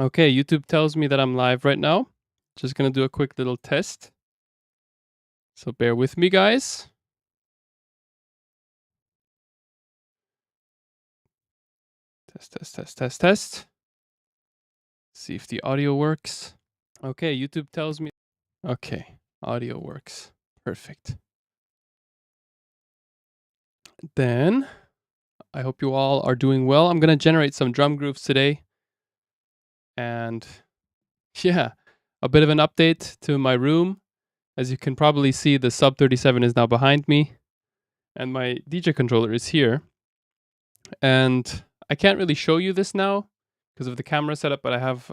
Okay, YouTube tells me that I'm live right now. Just gonna do a quick little test. So bear with me, guys. Test. See if the audio works. Okay, YouTube tells me. Okay, audio works. Perfect. Then, I hope you all are doing well. I'm gonna generate some drum grooves today. And yeah, a bit of an update to my room. As you can probably see, the Sub 37 is now behind me. And my DJ controller is here. And I can't really show you this now because of the camera setup, but I have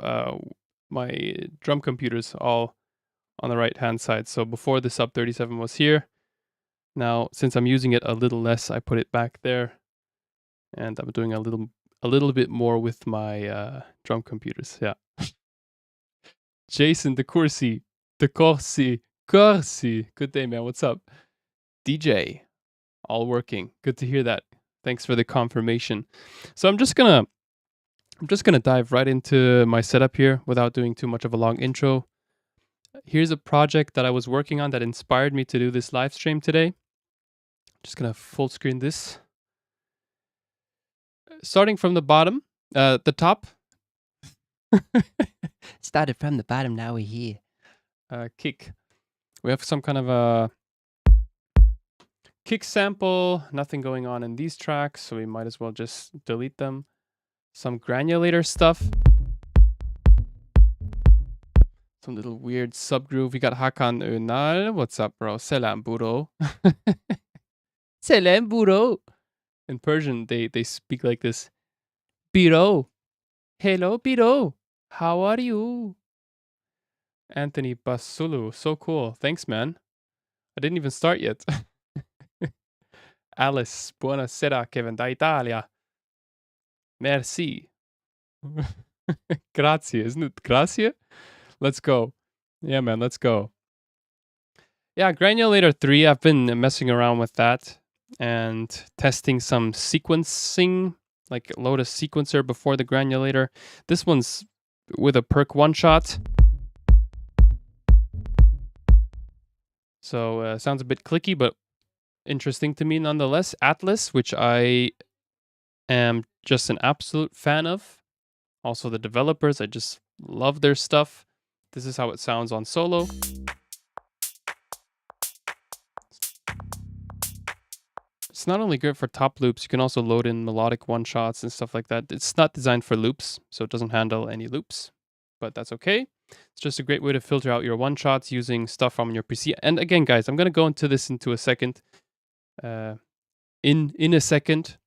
my drum computers all on the right hand side. So before the Sub 37 was here. Now, since I'm using it a little less, I put it back there. And I'm doing a little bit more with my drum computers. Yeah. Jason DeCourcy. Corsi. Good day, man. What's up? DJ. All working. Good to hear that. Thanks for the confirmation. So I'm just gonna dive right into my setup here without doing too much of a long intro. Here's a project that I was working on that inspired me to do this live stream today. Just gonna full screen this. Starting from the bottom, the top. Started from the bottom, now we're here. Kick. We have some kind of a kick sample. Nothing going on in these tracks, so we might as well just delete them. Some granulator stuff. Some little weird subgroove. We got Hakan Önal. What's up, bro? Selam buro. Selam buro. In Persian, they speak like this. Biro. Hello, Biro. How are you? Anthony Basulu. So cool. Thanks, man. I didn't even start yet. Alice. Buonasera, Kevin da Italia. Merci. Grazie. Isn't it grazie? Let's go. Yeah, man. Let's go. Yeah, Granulator 3. I've been messing around with that and testing some sequencing, like Lotus sequencer before the Granulator. This one's with a perk one-shot. So sounds a bit clicky, but interesting to me nonetheless. Atlas, which I am just an absolute fan of. Also the developers, I just love their stuff. This is how it sounds on solo. It's not only good for top loops, you can also load in melodic one-shots and stuff like that. It's not designed for loops, so it doesn't handle any loops, but that's okay. It's just a great way to filter out your one-shots using stuff from your PC. And again, guys, I'm going to go into this into a second. In a second.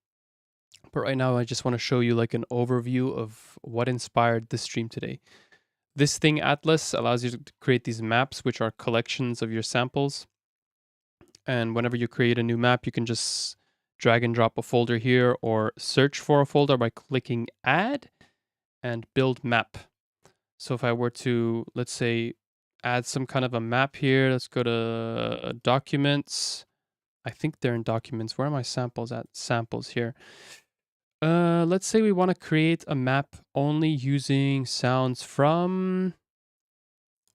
But right now, I just want to show you like an overview of what inspired this stream today. This thing, Atlas, allows you to create these maps, which are collections of your samples. And whenever you create a new map, you can just drag and drop a folder here or search for a folder by clicking add and build map. So if I were to, let's say, add some kind of a map here, let's go to documents. I think they're in documents. Where are my samples at? Samples here. Let's say we want to create a map only using sounds from...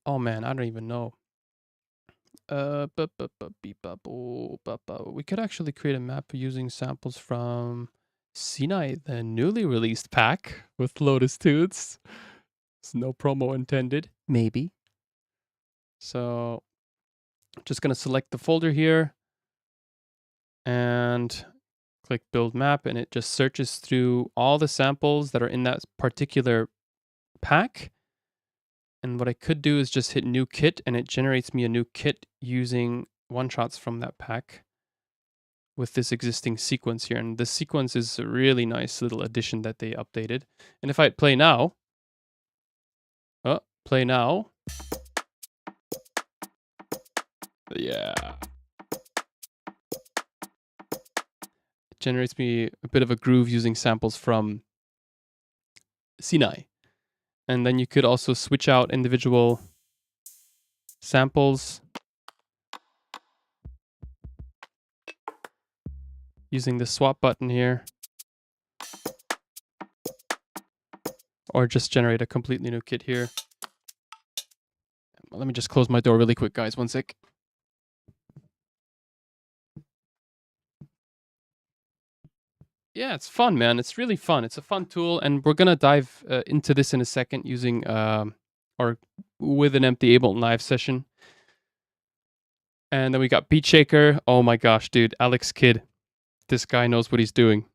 Oh man, I don't even know. We could actually create a map using samples from Sinai, the newly released pack with LotusTunes. There's no promo intended. Maybe. So, just gonna select the folder here and click build map, and it just searches through all the samples that are in that particular pack. And what I could do is just hit new kit, and it generates me a new kit using one-shots from that pack with this existing sequence here. And the sequence is a really nice little addition that they updated. And if I play now, yeah. It generates me a bit of a groove using samples from Sinai. And then you could also switch out individual samples using the swap button here. or just generate a completely new kit here. Let me just close my door really quick, guys. One sec. Yeah, it's fun, man. It's really fun. It's a fun tool, and we're gonna dive into this in a second using or with an empty Ableton Live session. And then we got Beat Shaker. Oh my gosh, dude, Alex Kidd. This guy knows what he's doing.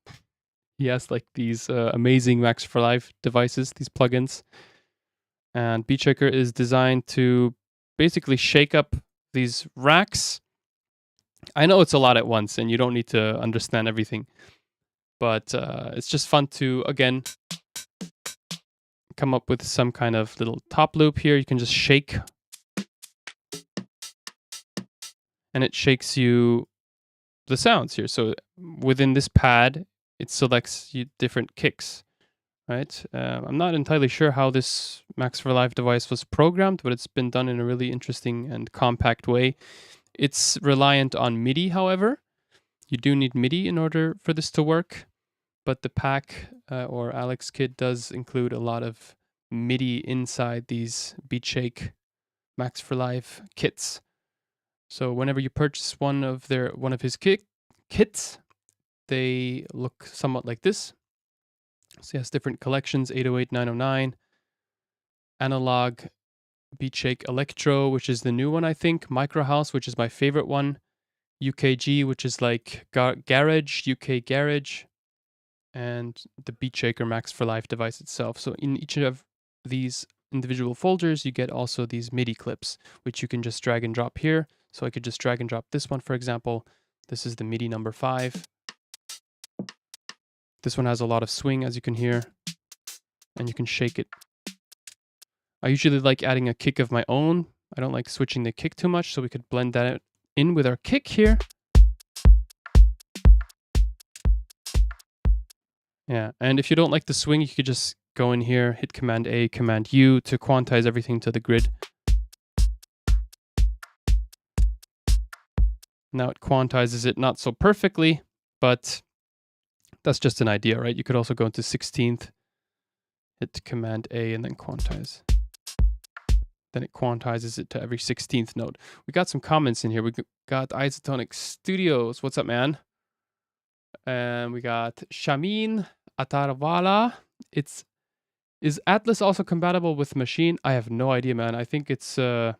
He has like these amazing Max for Live devices, these plugins. And Beat Shaker is designed to basically shake up these racks. I know it's a lot at once, and you don't need to understand everything. But it's just fun to, again, come up with some kind of little top loop here. You can just shake. And it shakes you the sounds here. So within this pad, it selects you different kicks, right? I'm not entirely sure how this Max for Live device was programmed, but it's been done in a really interesting and compact way. It's reliant on MIDI, however. You do need MIDI in order for this to work. But the pack or Alex Kidd does include a lot of MIDI inside these BeatShake Max for Live kits. So whenever you purchase one of his kits, they look somewhat like this. So he has different collections: 808, 909, Analog, BeatShake Electro, which is the new one, I think, Micro House, which is my favorite one, UKG, which is like Garage, UK Garage, and the Beat Shaker Max for Live device itself. So in each of these individual folders, you get also these MIDI clips, which you can just drag and drop here. So I could just drag and drop this one, for example. This is the MIDI number 5. This one has a lot of swing, as you can hear, and you can shake it. I usually like adding a kick of my own. I don't like switching the kick too much, so we could blend that in with our kick here. Yeah, and if you don't like the swing, you could just go in here, hit Command A, Command U to quantize everything to the grid. Now it quantizes it not so perfectly, but that's just an idea, right? You could also go into 16th, hit Command A, and then quantize. Then it quantizes it to every 16th note. We got some comments in here. We got Isotonic Studios. What's up, man? And we got Shamin Atarwala. Is Atlas also compatible with Machine? I have no idea, man. I think it's not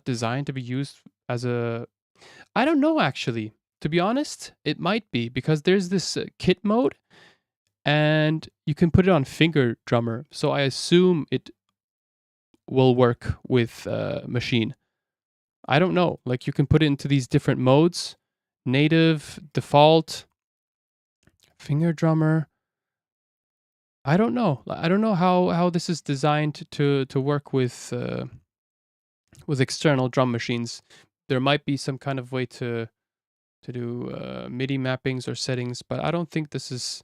designed to be used as a... I don't know, actually. To be honest, it might be, because there's this kit mode, and you can put it on Finger Drummer. So I assume it will work with Machine. I don't know. Like, you can put it into these different modes. Native, default, Finger Drummer. I don't know. I don't know how this is designed to work with external drum machines. There might be some kind of way to do MIDI mappings or settings, but I don't think this is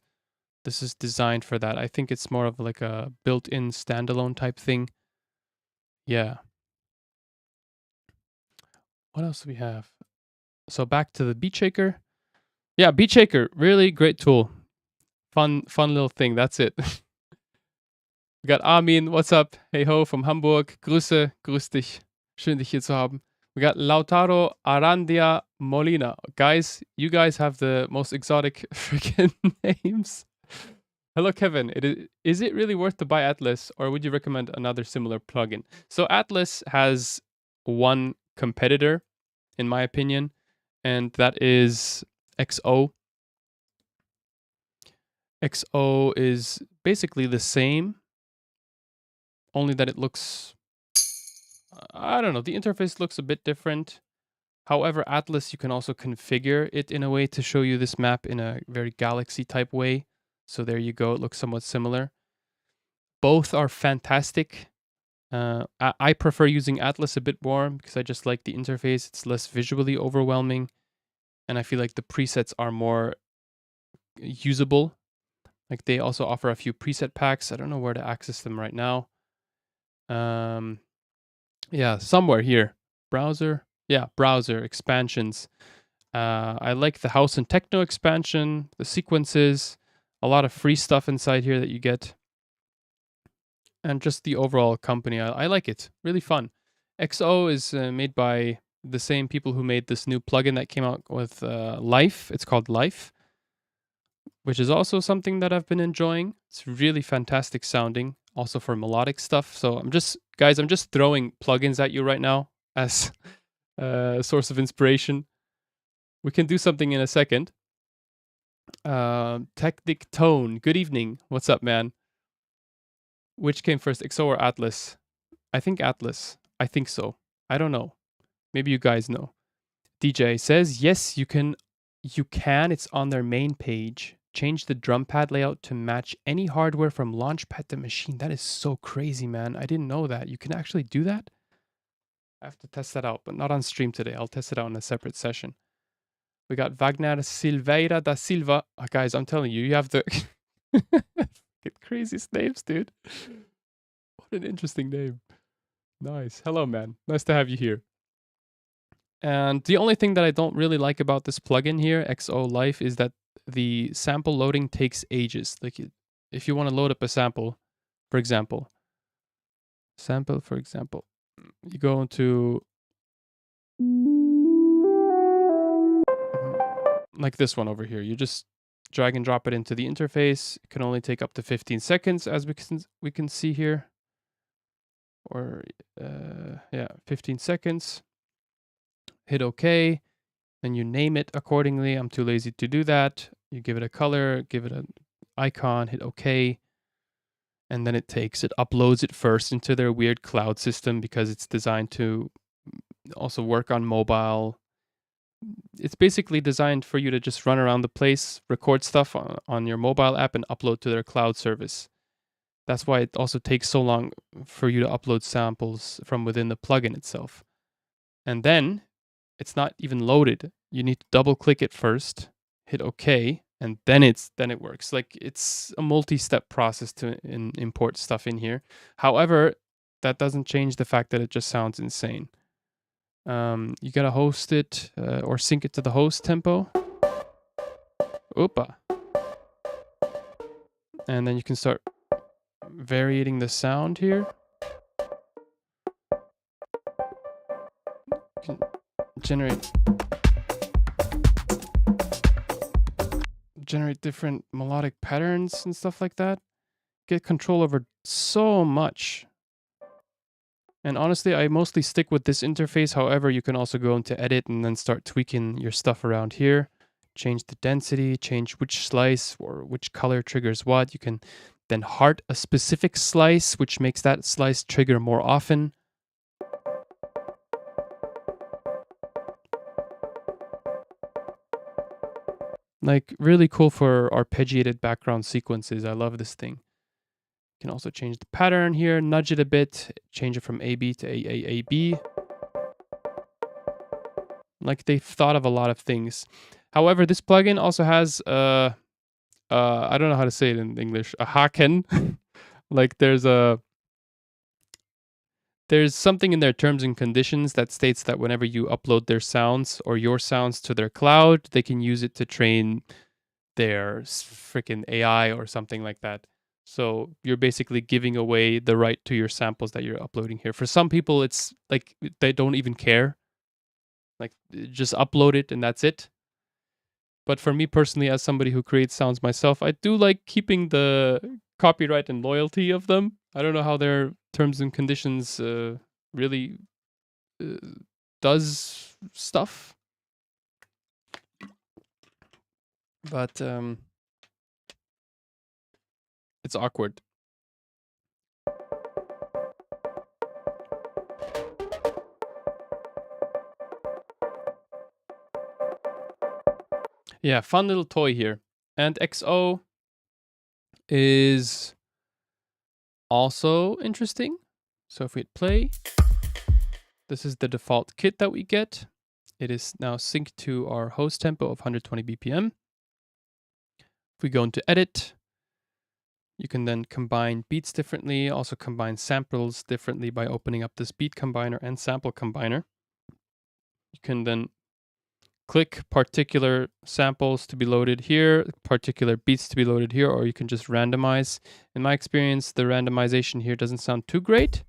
designed for that. I think it's more of like a built-in standalone type thing. Yeah. What else do we have? So back to the Beat Shaker. Yeah, Beat Shaker, really great tool. Fun little thing. That's it. We got Armin, what's up? Hey ho from Hamburg. Grüße, grüß dich. Schön dich hier zu haben. We got Lautaro Arandia Molina. Guys, you guys have the most exotic freaking names. Hello, Kevin. Is it really worth to buy Atlas, or would you recommend another similar plugin? So Atlas has one competitor, in my opinion, and that is XO. XO is basically the same, only that it looks... I don't know, the interface looks a bit different. However, Atlas, you can also configure it in a way to show you this map in a very Galaxy type way. So there you go, it looks somewhat similar. Both are fantastic. I prefer using Atlas a bit more because I just like the interface. It's less visually overwhelming, and I feel like the presets are more usable. Like, they also offer a few preset packs. I don't know where to access them right now. Yeah, somewhere here. Browser. Yeah, browser expansions. I like the house and techno expansion, the sequences. A lot of free stuff inside here that you get. And just the overall company, I like it. Really fun. XO is made by the same people who made this new plugin that came out with Life. It's called Life, which is also something that I've been enjoying. It's really fantastic sounding, also for melodic stuff. So I'm just throwing plugins at you right now as a source of inspiration. We can do something in a second. Technic Tone, good evening. What's up, man? Which came first, XO or Atlas? I think Atlas. I think so. I don't know. Maybe you guys know. DJ says, yes, you can. You can. It's on their main page. Change the drum pad layout to match any hardware from Launchpad to machine. That is so crazy, man. I didn't know that. You can actually do that? I have to test that out, but not on stream today. I'll test it out in a separate session. We got Wagner Silveira da Silva. Oh, guys, I'm telling you, you have the craziest names, dude. What an interesting name. Nice. Hello, man. Nice to have you here. And the only thing that I don't really like about this plugin here, XO Life, is that the sample loading takes ages. Like, if you want to load up a sample, for example, you go into like this one over here. You just drag and drop it into the interface. It can only take up to 15 seconds, as we can see here. Or, yeah, 15 seconds. Hit OK. Then you name it accordingly. I'm too lazy to do that. You give it a color, give it an icon, hit OK. And then it uploads it first into their weird cloud system because it's designed to also work on mobile. It's basically designed for you to just run around the place, record stuff on your mobile app, and upload to their cloud service. That's why it also takes so long for you to upload samples from within the plugin itself. And then it's not even loaded. You need to double click it first, hit OK, and then it works. Like, it's a multi-step process to import stuff in here. However, that doesn't change the fact that it just sounds insane. You gotta host it or sync it to the host tempo. Oopa. And then you can start varying the sound here. You can generate different melodic patterns and stuff like that. Get control over so much. And honestly, I mostly stick with this interface. However, you can also go into edit and then start tweaking your stuff around here. Change the density, change which slice or which color triggers what. You can then heart a specific slice, which makes that slice trigger more often. Like, really cool for arpeggiated background sequences. I love this thing. You can also change the pattern here, nudge it a bit, change it from AB to AAAB. Like, they've thought of a lot of things. However, this plugin also has I don't know how to say it in English, a haken. Like, there's something in their terms and conditions that states that whenever you upload their sounds or your sounds to their cloud, they can use it to train their freaking AI or something like that. So you're basically giving away the right to your samples that you're uploading here. For some people, it's like they don't even care. Like, just upload it and that's it. But for me personally, as somebody who creates sounds myself, I do like keeping the copyright and loyalty of them. I don't know how their terms and conditions really does stuff. But it's awkward. Yeah, fun little toy here. And XO is also interesting. So if we hit play, this is the default kit that we get. It is now synced to our host tempo of 120 BPM. If we go into edit, you can then combine beats differently, also combine samples differently by opening up this beat combiner and sample combiner. You can then click particular samples to be loaded here, particular beats to be loaded here, or you can just randomize. In my experience, the randomization here doesn't sound too great.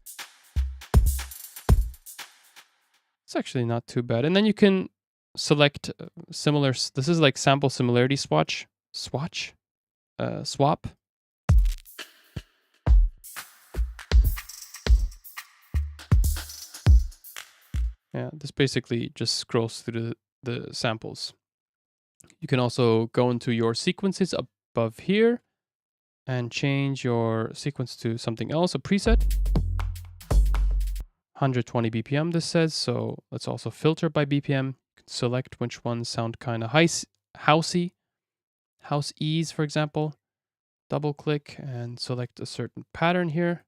It's actually not too bad. And then you can select similar, this is like sample similarity swap. Yeah, this basically just scrolls through the samples. You can also go into your sequences above here and change your sequence to something else, a preset. 120 BPM this says, so let's also filter by BPM. You can select which ones sound kind of housey, house ease, for example. Double click and select a certain pattern here.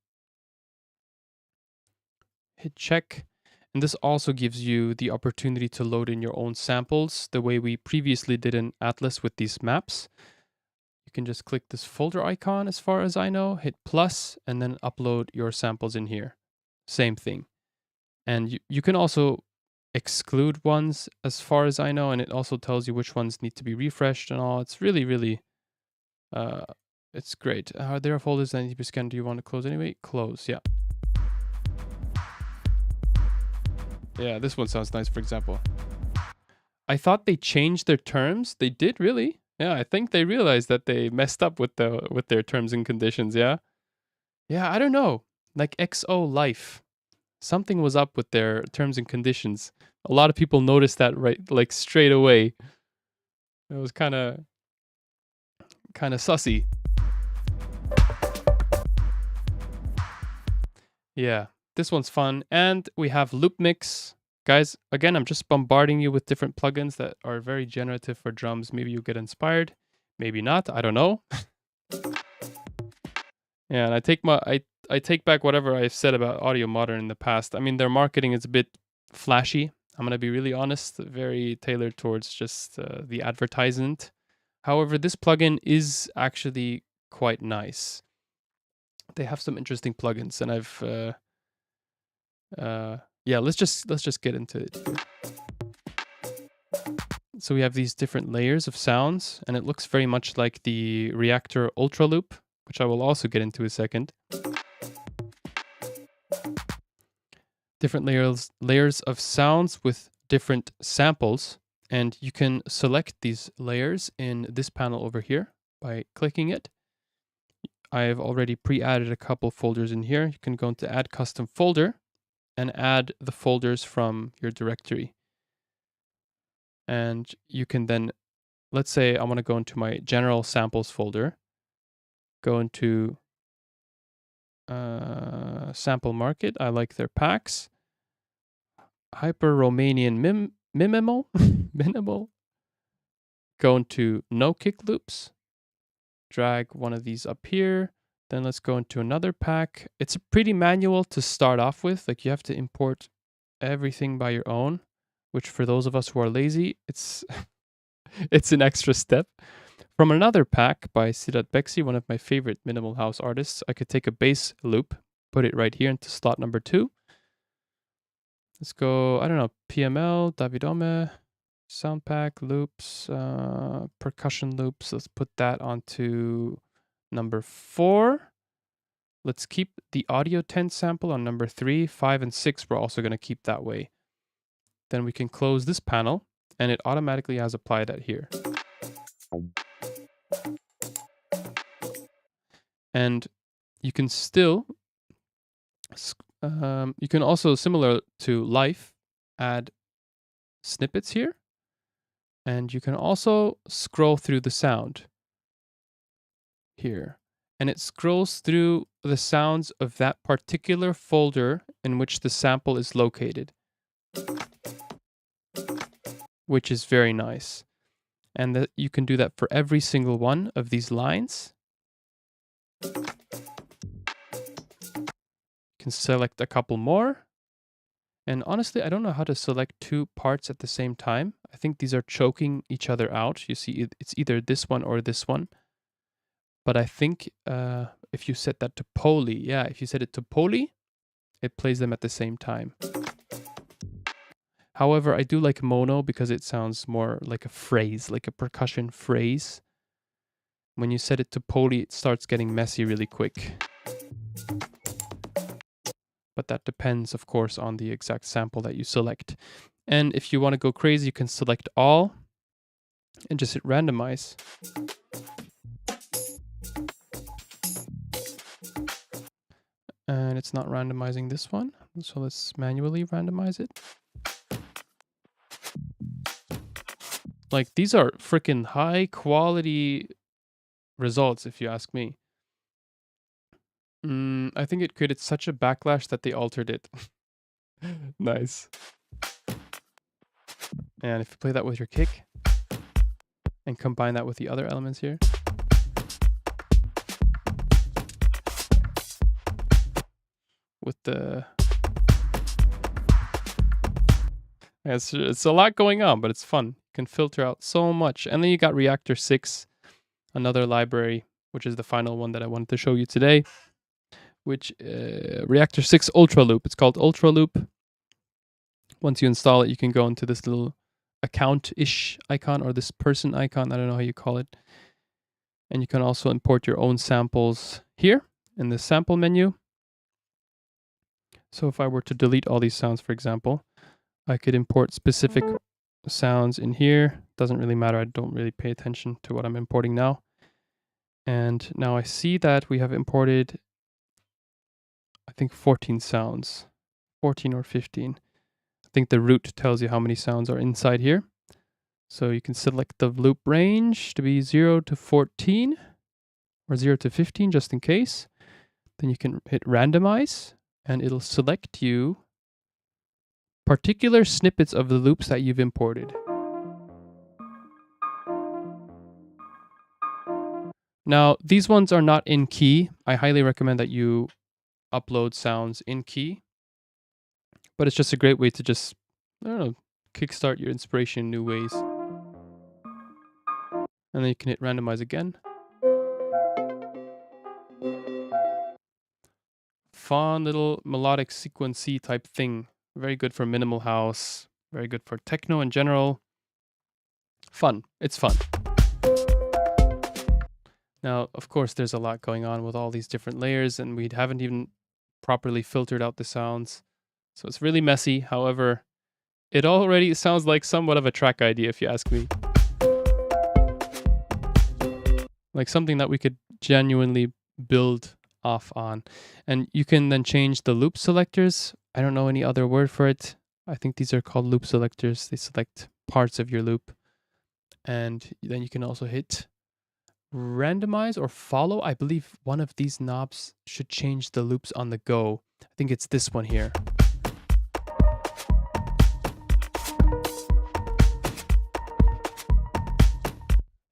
Hit check. And this also gives you the opportunity to load in your own samples the way we previously did in Atlas with these maps. You can just click this folder icon as far as I know, hit plus, and then upload your samples in here. Same thing. And you can also exclude ones as far as I know, and it also tells you which ones need to be refreshed and all. It's really, really, it's great. There are folders that need to be scanned. Do you want to close anyway? Close, yeah. Yeah, this one sounds nice, for example. I thought they changed their terms. They did, really. Yeah, I think they realized that they messed up with their terms and conditions, yeah? Yeah, I don't know. Like XO Life. Something was up with their terms and conditions. A lot of people noticed that right like straight away. It was kind of sussy. Yeah, this one's fun. And we have Loopmix. Guys, again, I'm just bombarding you with different plugins that are very generative for drums. Maybe you get inspired, maybe not. I don't know. Yeah, and I take back whatever I've said about Audiomodern in the past. I mean, their marketing is a bit flashy. I'm gonna be really honest, very tailored towards just the advertisement. However, this plugin is actually quite nice. They have some interesting plugins, and I've yeah, let's just get into it here. So we have these different layers of sounds, and it looks very much like the Reaktor Ultraloop, which I will also get into in a second. Different layers of sounds with different samples, and you can select these layers in this panel over here by clicking it. I've already pre-added a couple folders in here. You can go into Add Custom Folder and add the folders from your directory. And you can then, let's say I want to go into my General Samples folder, go into Sample Market. I like their packs. Hyper Romanian Minimal. Minimal. Go into No Kick Loops. Drag one of these up here. Then let's go into another pack. It's pretty manual to start off with. Like you have to import everything by your own, which for those of us who are lazy, it's it's an extra step. From another pack by Sirat Beksi, one of my favorite minimal house artists, I could take a bass loop, put it right here into slot number 2. Let's go, I don't know, PML, Davidome, sound pack, loops, percussion loops. Let's put that onto number 4. Let's keep the audio 10 sample on number 3. 5 and 6 we're also going to keep that way. Then we can close this panel, and it automatically has applied that here. And you can still, you can also, similar to Life, add snippets here. And you can also scroll through the sound here. And it scrolls through the sounds of that particular folder in which the sample is located, which is very nice. And that you can do that for every single one of these lines. You can select a couple more. And honestly, I don't know how to select 2 parts at the same time. I think these are choking each other out. You see, it's either this one or this one. But I think if you set that to poly, yeah, if you set it to poly, it plays them at the same time. However, I do like mono because it sounds more like a phrase, like a percussion phrase. When you set it to poly, it starts getting messy really quick. But that depends, of course, on the exact sample that you select. And if you want to go crazy, you can select all and just hit randomize. And it's not randomizing this one, so let's manually randomize it. Like, these are freaking high quality results, if you ask me. I think it created such a backlash that they altered it. Nice. And if you play that with your kick and combine that with the other elements here. With the... It's a lot going on, but it's fun. You can filter out so much. And then you got Reaktor 6, another library, which is the final one that I wanted to show you today. Which, Reaktor 6 Ultraloop. It's called Ultraloop. Once you install it, you can go into this little account-ish icon, or this person icon, I don't know how you call it. And you can also import your own samples here in the sample menu. So if I were to delete all these sounds, for example, I could import specific sounds in here. Doesn't really matter. I don't really pay attention to what I'm importing now. And now I see that we have imported, I think, 14 sounds, 14 or 15. I think the root tells you how many sounds are inside here. So you can select the loop range to be 0 to 14 or 0 to 15 just in case. Then you can hit randomize and it'll select you particular snippets of the loops that you've imported. Now, these ones are not in key. I highly recommend that you upload sounds in key. But it's just a great way to just, I don't know, kickstart your inspiration in new ways. And then you can hit randomize again. Fun little melodic sequencey type thing. Very good for minimal house. Very good for techno in general. Fun. It's fun. Now, of course, there's a lot going on with all these different layers, and we haven't even properly filtered out the sounds. So it's really messy. However, it already sounds like somewhat of a track idea, if you ask me. Like something that we could genuinely build off on. And you can then change the loop selectors. I don't know any other word for it. I think these are called loop selectors. They select parts of your loop. And then you can also hit randomize or follow. I believe one of these knobs should change the loops on the go. I think it's this one here.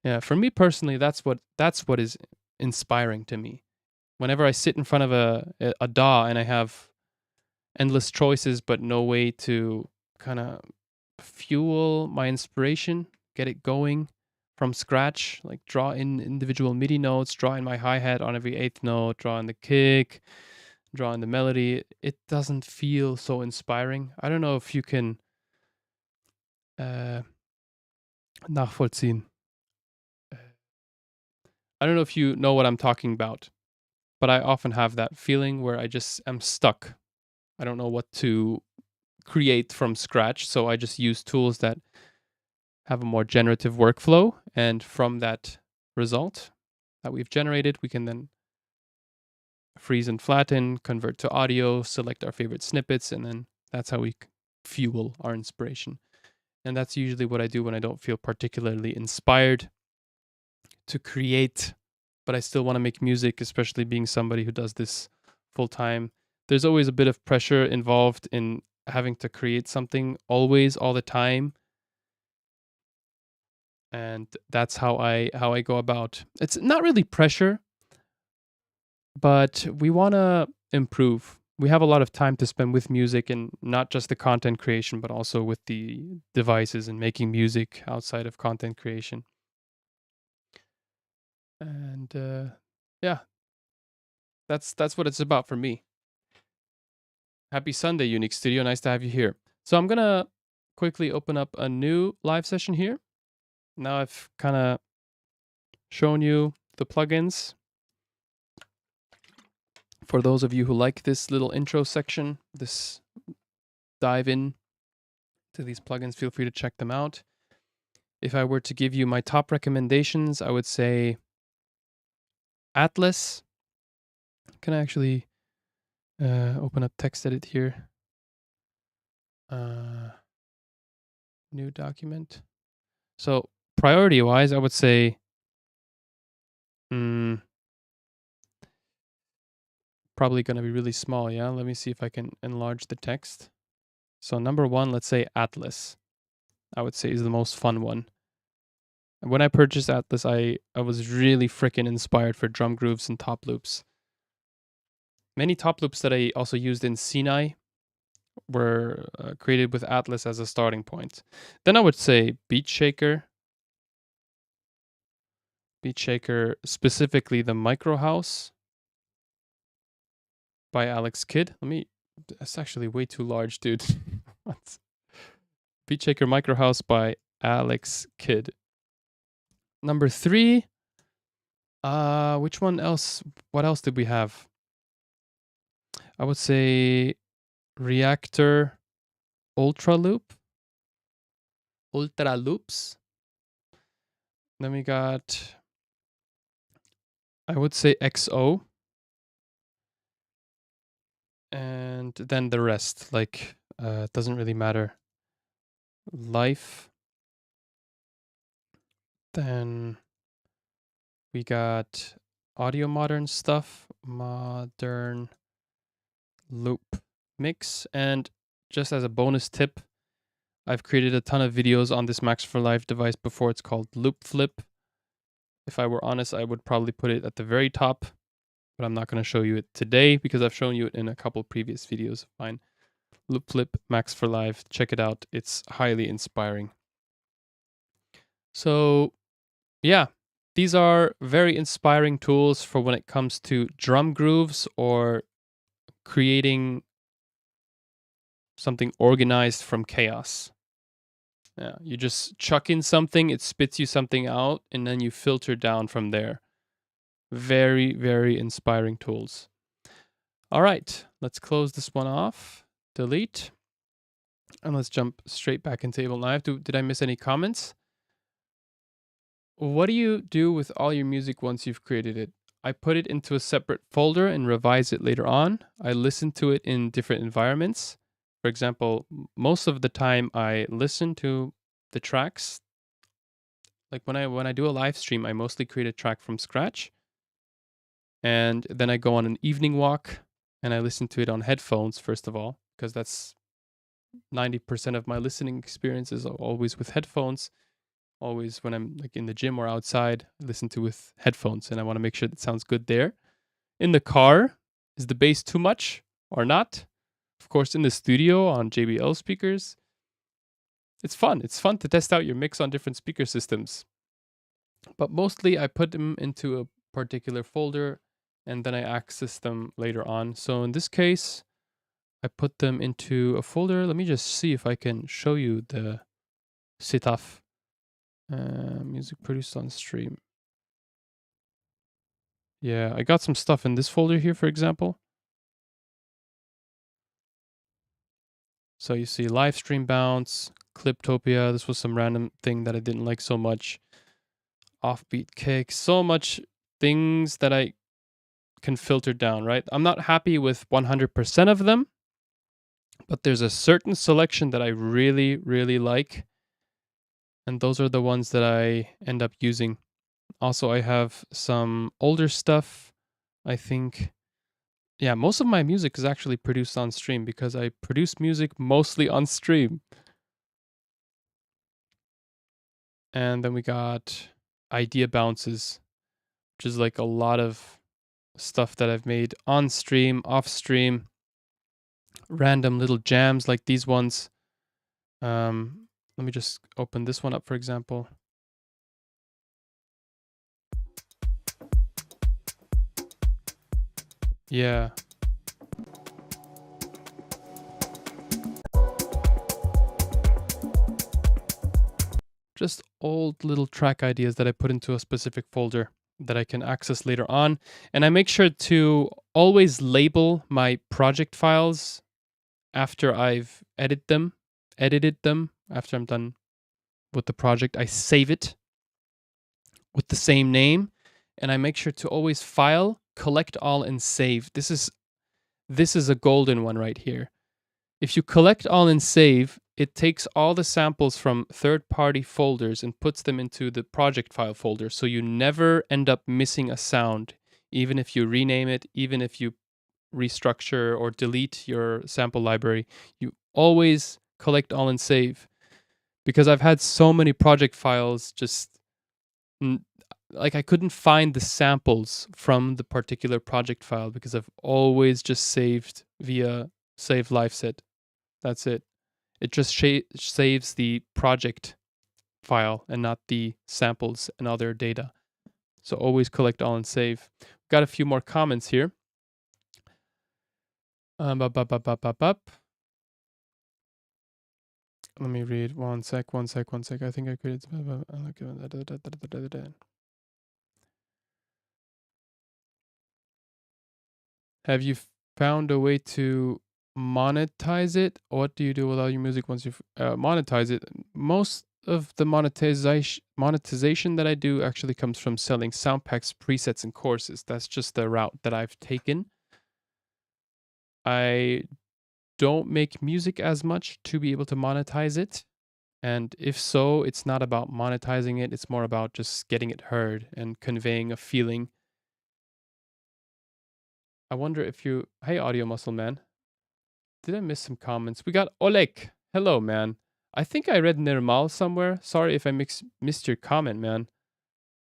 Yeah, for me personally, that's what is inspiring to me. Whenever I sit in front of a DAW and I have endless choices but no way to kind of fuel my inspiration, get it going from scratch, like draw in individual MIDI notes, draw in my hi-hat on every 8th note, draw in the kick, draw in the melody, it doesn't feel so inspiring. I don't know if you can nachvollziehen. I don't know if you know what I'm talking about, but I often have that feeling where I just am stuck. I don't know what to create from scratch, so I just use tools that have a more generative workflow, and from that result that we've generated, we can then freeze and flatten, convert to audio, select our favorite snippets, and then that's how we fuel our inspiration. And that's usually what I do when I don't feel particularly inspired to create, but I still want to make music, especially being somebody who does this full time. There's always a bit of pressure involved in having to create something always, all the time. And that's how I go about. It's not really pressure, but we want to improve. We have a lot of time to spend with music, and not just the content creation, but also with the devices and making music outside of content creation. And yeah, that's what it's about for me. Happy Sunday, Unique Studio. Nice to have you here. So I'm gonna quickly open up a new live session here. Now I've kind of shown you the plugins. For those of you who like this little intro section, this dive in to these plugins, feel free to check them out. If I were to give you my top recommendations, I would say Atlas. Can I actually open up text edit here? New document. So priority wise, I would say probably going to be really small. Yeah. Let me see if I can enlarge the text. So number one, let's say Atlas, I would say is the most fun one. And when I purchased Atlas, I was really freaking inspired for drum grooves and top loops. Many top loops that I also used in Sinai were created with Atlas as a starting point. Then I would say Beat Shaker, specifically the Micro House by Alex Kidd. That's actually way too large, dude. What? Beat Shaker Micro House by Alex Kidd. Number 3, which one else? What else did we have? I would say Reaktor Ultraloops. Then we got, I would say XO. And then the rest, like, it doesn't really matter. Life. Then we got Audiomodern stuff, Modern Loopmix. And just as a bonus tip, I've created a ton of videos on this Max for Live device before. It's called Loop Flip. If I were honest, I would probably put it at the very top, but I'm not going to show you it today because I've shown you it in a couple previous videos of mine. Loop Flip Max for Live. Check it out. It's highly inspiring. So, yeah, these are very inspiring tools for when it comes to drum grooves or creating something organized from chaos. Yeah, you just chuck in something, it spits you something out, and then you filter down from there. Very, very inspiring tools. All right, let's close this one off. Delete. And let's jump straight back into Ableton Live. Did I miss any comments? What do you do with all your music once you've created it? I put it into a separate folder and revise it later on. I listen to it in different environments. For example, most of the time I listen to the tracks. Like when I do a live stream, I mostly create a track from scratch. And then I go on an evening walk and I listen to it on headphones, first of all, because that's 90% of my listening experience is always with headphones. Always when I'm like in the gym or outside, I listen to with headphones and I want to make sure that it sounds good there. In the car, is the bass too much or not? Of course, in the studio on JBL speakers. It's fun. It's fun to test out your mix on different speaker systems. But mostly I put them into a particular folder and then I access them later on. So in this case, I put them into a folder. Let me just see if I can show you the setup. Music produced on stream. Yeah, I got some stuff in this folder here, for example. So you see live stream bounce, Cliptopia. This was some random thing that I didn't like so much. Offbeat kick, so much things that I can filter down, right? I'm not happy with 100% of them, but there's a certain selection that I really, really like. And those are the ones that I end up using. Also, I have some older stuff. I think, yeah, most of my music is actually produced on stream because I produce music mostly on stream. And then we got idea bounces, which is like a lot of stuff that I've made on stream, off stream, random little jams like these ones. Let me just open this one up, for example. Yeah. just old little track ideas that I put into a specific folder that I can access later on. And I make sure to always label my project files after I've edited them, after I'm done with the project. I save it with the same name, and I make sure to always file, collect all, and save. This is a golden one right here. If you collect all and save, it takes all the samples from third-party folders and puts them into the project file folder, so you never end up missing a sound, even if you rename it, even if you restructure or delete your sample library. You always collect all and save, because I've had so many project files just like I couldn't find the samples from the particular project file because I've always just saved via save live set. That's it. It just saves the project file and not the samples and other data. So always collect all and save. Got a few more comments here. Let me read one sec. I think I created. Have you found a way to monetize it? What do you do with all your music once you monetize it? Most of the monetization that I do actually comes from selling sound packs, presets, and courses. That's just the route that I've taken. I don't make music as much to be able to monetize it. And if so, it's not about monetizing it. It's more about just getting it heard and conveying a feeling. I wonder if you... Hey, Audio Muscle Man. Did I miss some comments? We got Oleg. Hello, man. I think I read Nirmal somewhere. Sorry if I missed your comment, man.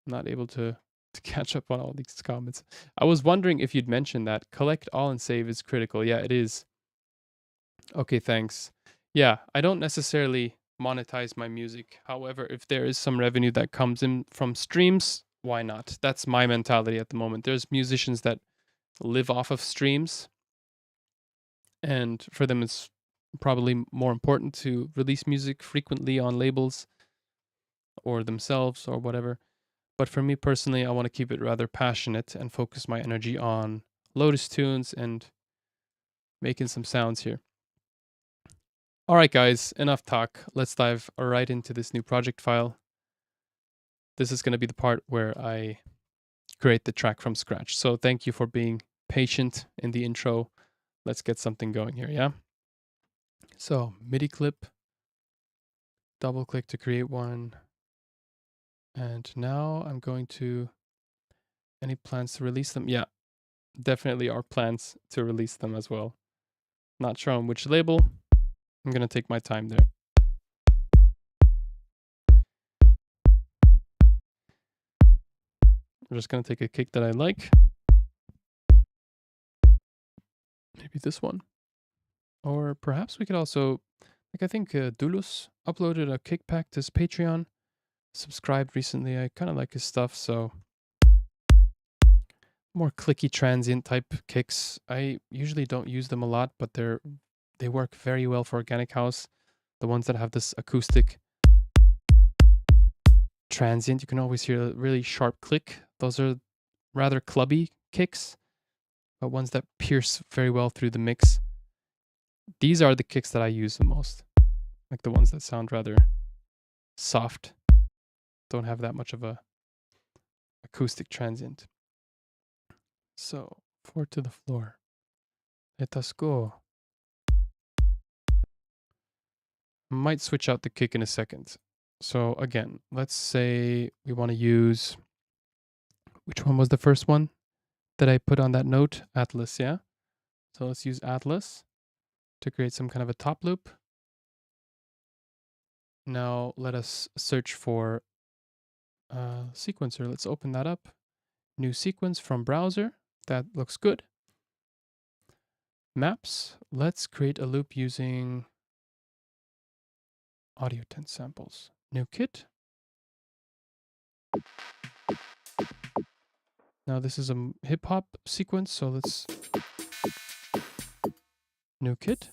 I'm not able to catch up on all these comments. I was wondering if you'd mentioned that. Collect all and save is critical. Yeah, it is. Okay, thanks. Yeah, I don't necessarily monetize my music. However, if there is some revenue that comes in from streams, why not? That's my mentality at the moment. There's musicians that live off of streams, and for them it's probably more important to release music frequently on labels or themselves or whatever. But for me personally, I want to keep it rather passionate and focus my energy on LotusTunes and making some sounds here. All right, guys, enough talk. Let's dive right into this new project file. This is going to be the part where I create the track from scratch. So thank you for being patient in the intro. Let's get something going here, yeah? So MIDI clip, double click to create one. And now I'm going to... Any plans to release them? Yeah, definitely are plans to release them as well. Not sure on which label. I'm going to take my time there. I'm just going to take a kick that I like. Maybe this one. Or perhaps we could also, like I think Dulus uploaded a kick pack to his Patreon. Subscribed recently. I kind of like his stuff, so more clicky transient type kicks. I usually don't use them a lot, but they work very well for organic house. The ones that have this acoustic transient, you can always hear a really sharp click. Those are rather clubby kicks, but ones that pierce very well through the mix. These are the kicks that I use the most, like the ones that sound rather soft, don't have that much of a acoustic transient. So 4 to the floor. Let us go. Might switch out the kick in a second. So again, let's say we want to use, which one was the first one that I put on that note? Atlas, yeah? So let's use Atlas to create some kind of a top loop. Now let us search for a sequencer. Let's open that up. New sequence from browser. That looks good. Maps. Let's create a loop using audio 10 samples. New kit. Now this is a hip hop sequence, so let's new kit.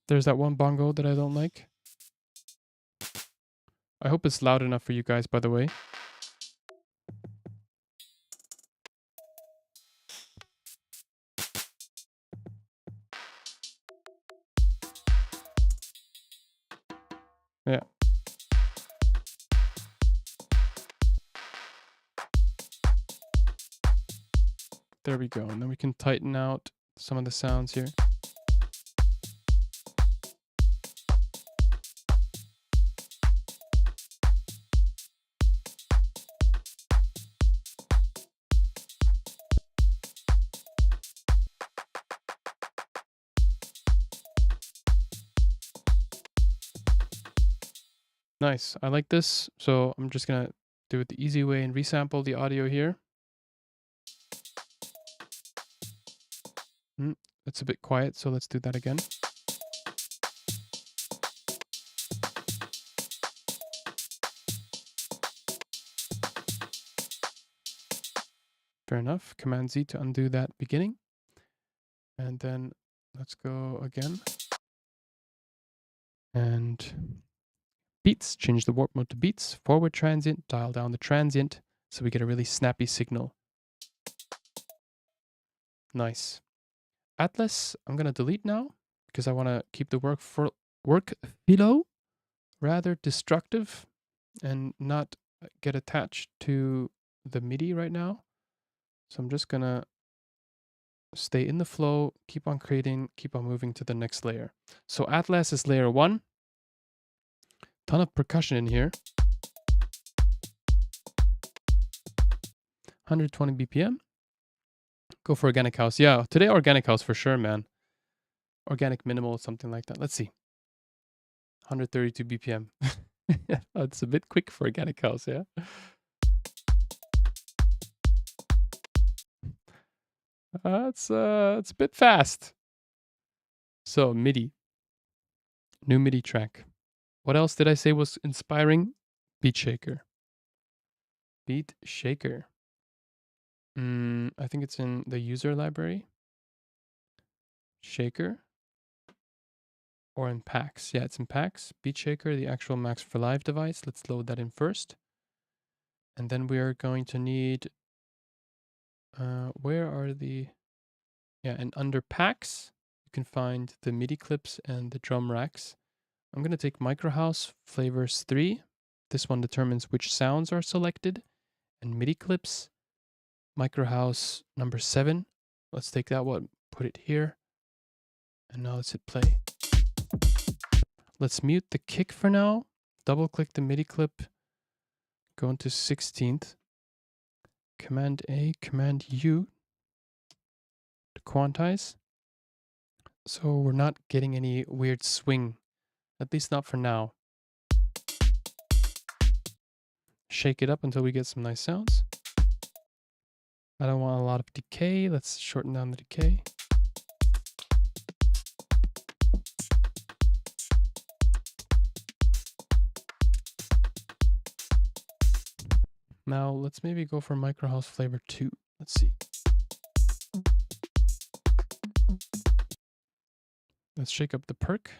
There's that one bongo that I don't like. I hope it's loud enough for you guys, by the way. Yeah. There we go. And then we can tighten out some of the sounds here. Nice. I like this. So I'm just going to do it the easy way and resample the audio here. It's a bit quiet, so let's do that again. Fair enough. Command Z to undo that beginning. And then let's go again. And beats, change the warp mode to beats, forward transient, dial down the transient, so we get a really snappy signal. Nice. Atlas, I'm going to delete now, because I want to keep the work flow rather destructive and not get attached to the MIDI right now. So I'm just going to stay in the flow, keep on creating, keep on moving to the next layer. So Atlas is layer 1. Ton of percussion in here. 120 BPM. Go for organic house. Yeah, today organic house for sure, man. Organic minimal, something like that. Let's see. 132 BPM. Oh, it's a bit quick for organic house, yeah. It's a bit fast. So MIDI. New MIDI track. What else did I say was inspiring? Beat Shaker. Beat Shaker. I think it's in the user library. Shaker. Or in packs. Yeah, it's in packs. Beat Shaker, the actual Max for Live device. Let's load that in first. And then we are going to need, where are the, yeah, and under packs, you can find the MIDI clips and the drum racks. I'm going to take Microhouse Flavors 3. This one determines which sounds are selected. And MIDI clips, Microhouse number 7. Let's take that one, put it here. And now let's hit play. Let's mute the kick for now. Double click the MIDI clip. Go into 16th. Command A, Command U to quantize. So we're not getting any weird swing, at least not for now. Shake it up until we get some nice sounds. I don't want a lot of decay. Let's shorten down the decay. Now let's maybe go for Microhouse Flavor 2. Let's see. Let's shake up the perk.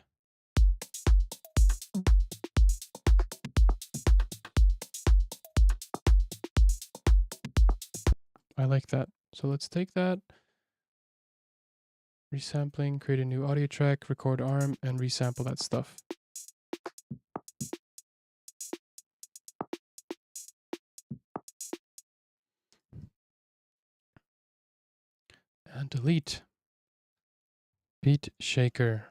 I like that. So let's take that. Resampling, create a new audio track, record arm, and resample that stuff. And delete. Beat Shaker.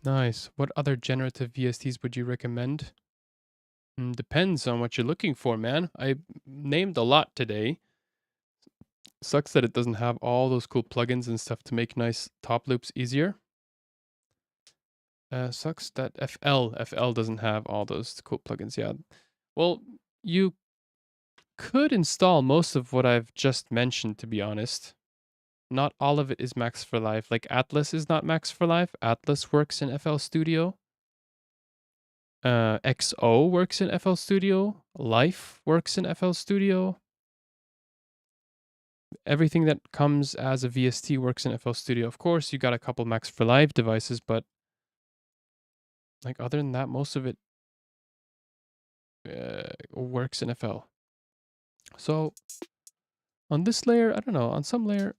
Nice. What other generative VSTs would you recommend? Depends on what you're looking for, man. I named a lot today. Sucks that it doesn't have all those cool plugins and stuff to make nice top loops easier. Sucks that FL doesn't have all those cool plugins. Yeah. Well, you could install most of what I've just mentioned, to be honest. Not all of it is Max for Live. Like Atlas is not Max for Live. Atlas works in FL Studio. XO works in FL Studio. Life works in FL Studio. Everything that comes as a VST works in FL Studio. Of course, you got a couple Max for Live devices, but like other than that, most of it works in FL. So on this layer, I don't know, on some layer,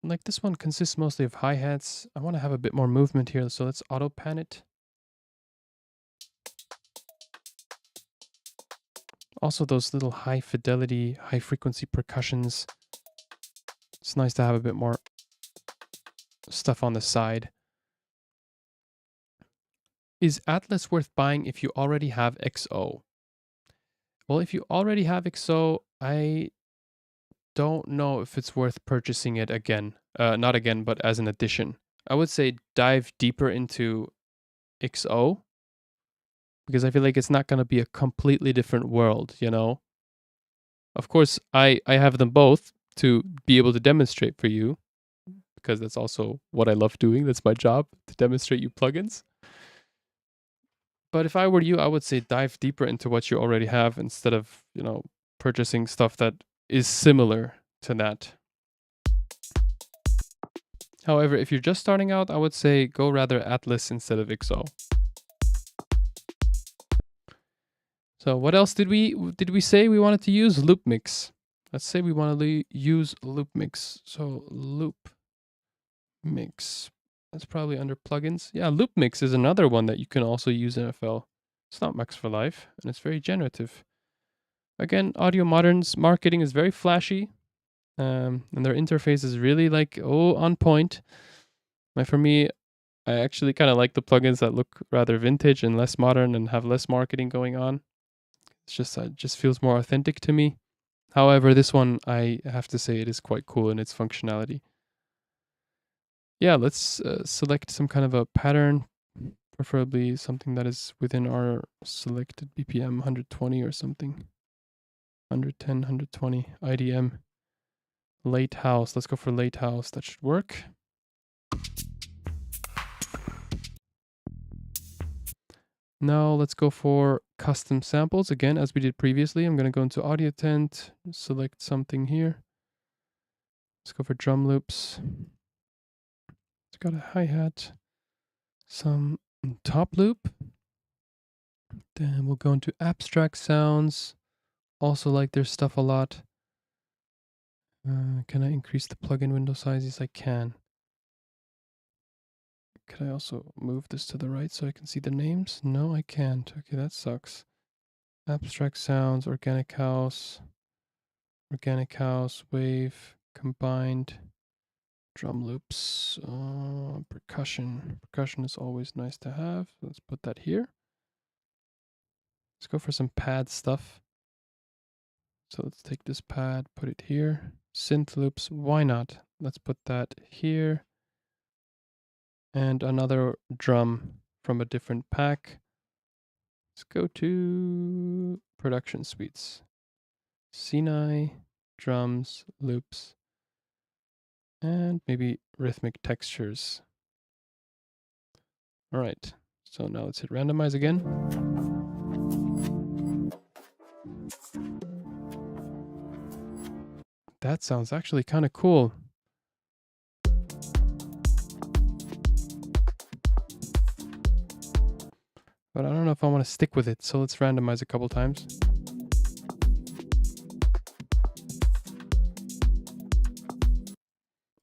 like this one consists mostly of hi-hats. I want to have a bit more movement here, so let's auto pan it. Also those little high fidelity, high frequency percussions. It's nice to have a bit more stuff on the side. Is Atlas worth buying if you already have XO? Well, if you already have XO, I don't know if it's worth purchasing it again. Not again, but as an addition. I would say dive deeper into XO, because I feel like it's not going to be a completely different world, you know? Of course, I have them both to be able to demonstrate for you, because that's also what I love doing. That's my job, to demonstrate you plugins. But if I were you, I would say dive deeper into what you already have instead of, you know, purchasing stuff that is similar to that. However, if you're just starting out, I would say go rather Atlas instead of XO. So what else did we say we wanted to use? Loopmix. Let's say we want to use Loopmix. So Loopmix. That's probably under plugins. Yeah, Loopmix is another one that you can also use in FL. It's not Max for Live, and it's very generative. Again, Audiomodern's marketing is very flashy, and their interface is really like, on point. Like for me, I actually kind of like the plugins that look rather vintage and less modern and have less marketing going on. It's just, it just feels more authentic to me. However, this one, I have to say it is quite cool in its functionality. Yeah, let's select some kind of a pattern, preferably something that is within our selected BPM, 120 or something. 110, 120, IDM. Late house, let's go for late house, that should work. Now let's go for custom samples. Again, as we did previously, I'm going to go into Audio Tent, select something here. Let's go for drum loops. It's got a hi-hat, some top loop. Then we'll go into abstract sounds. Also like their stuff a lot. Can I increase the plugin window size? Yes, I can. Could I also move this to the right so I can see the names? No, I can't. Okay, that sucks. Abstract sounds, organic house, wave, combined, drum loops, percussion. Percussion is always nice to have. Let's put that here. Let's go for some pad stuff. So let's take this pad, put it here. Synth loops, why not? Let's put that here. And another drum from a different pack. Let's go to production suites. Sinai, drums, loops, and maybe rhythmic textures. All right, so now let's hit randomize again. That sounds actually kind of cool. But I don't know if I want to stick with it, so let's randomize a couple times.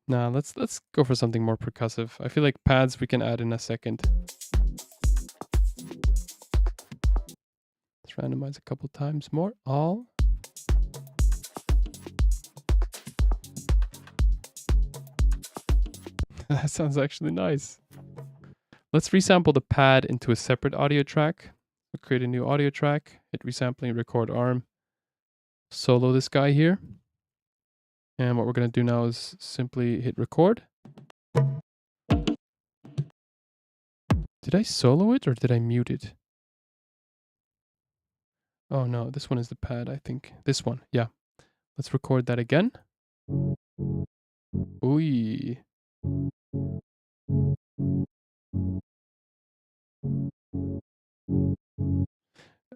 Nah, let's go for something more percussive. I feel like pads we can add in a second. Let's randomize a couple times more. All. That sounds actually nice. Let's resample the pad into a separate audio track. We'll create a new audio track, hit resampling, record arm, solo this guy here. And what we're going to do now is simply hit record. Did I solo it or did I mute it? Oh no, this one is the pad, I think. This one, yeah. Let's record that again. Ooh.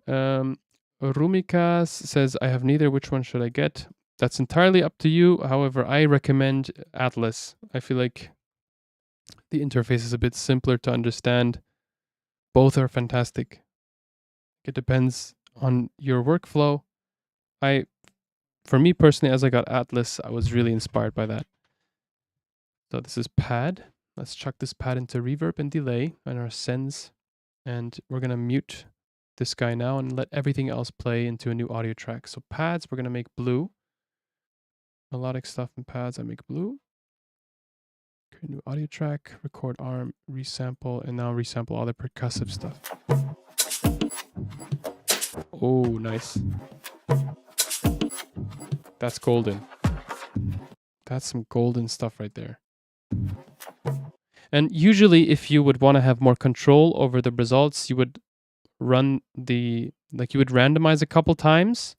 Rumikas says, I have neither. Which one should I get? That's entirely up to you. However, I recommend Atlas. I feel like the interface is a bit simpler to understand. Both are fantastic. It depends on your workflow. For me personally, as I got Atlas, I was really inspired by that. So this is pad. Let's chuck this pad into reverb and delay and our sends. And we're going to mute this guy now and let everything else play into a new audio track. So pads, we're going to make blue. Melodic stuff in pads, I make blue. Create a new audio track, record arm, resample, and now resample all the percussive stuff. Oh, nice. That's golden. That's some golden stuff right there. And usually if you would want to have more control over the results, you would run you would randomize a couple times.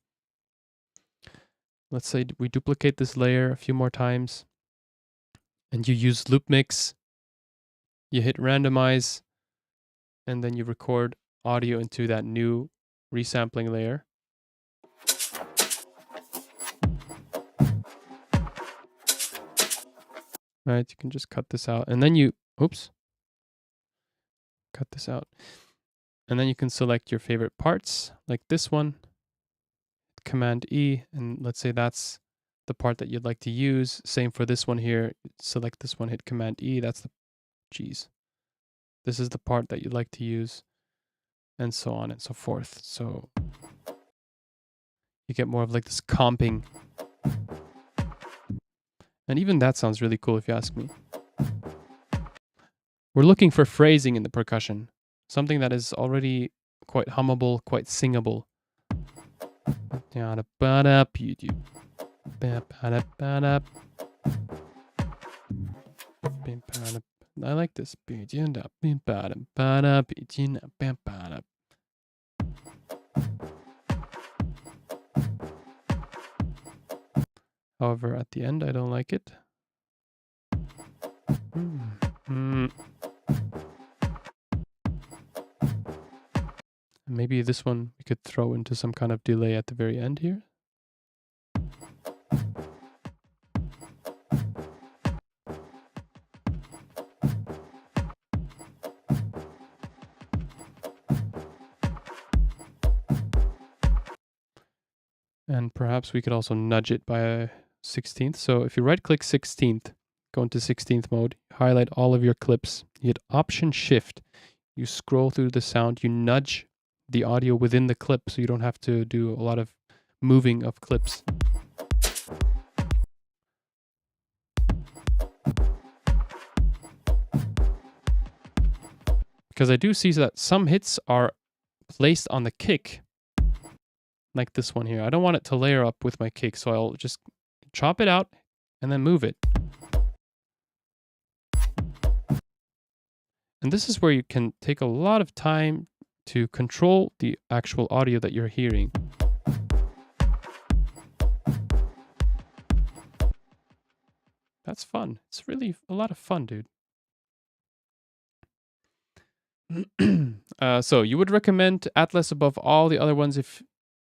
Let's say we duplicate this layer a few more times and you use Loopmix, you hit randomize, and then you record audio into that new resampling layer. Right, you can just cut this out and then cut this out. And then you can select your favorite parts, like this one, Command E, and let's say that's the part that you'd like to use. Same for this one here. Select this one, hit Command E. This is the part that you'd like to use, and so on and so forth. So you get more of like this comping. And even that sounds really cool if you ask me. We're looking for phrasing in the percussion. Something that is already quite hummable, quite singable. I like this. However, at the end, I don't like it. Maybe this one we could throw into some kind of delay at the very end here. And perhaps we could also nudge it by a 16th. So if you right click 16th, go into 16th mode, highlight all of your clips, you hit Option Shift, you scroll through the sound, you nudge the audio within the clip so you don't have to do a lot of moving of clips. Because I do see that some hits are placed on the kick, like this one here. I don't want it to layer up with my kick, so I'll just chop it out and then move it. And this is where you can take a lot of time to control the actual audio that you're hearing. That's fun. It's really a lot of fun, dude. So you would recommend Atlas above all the other ones if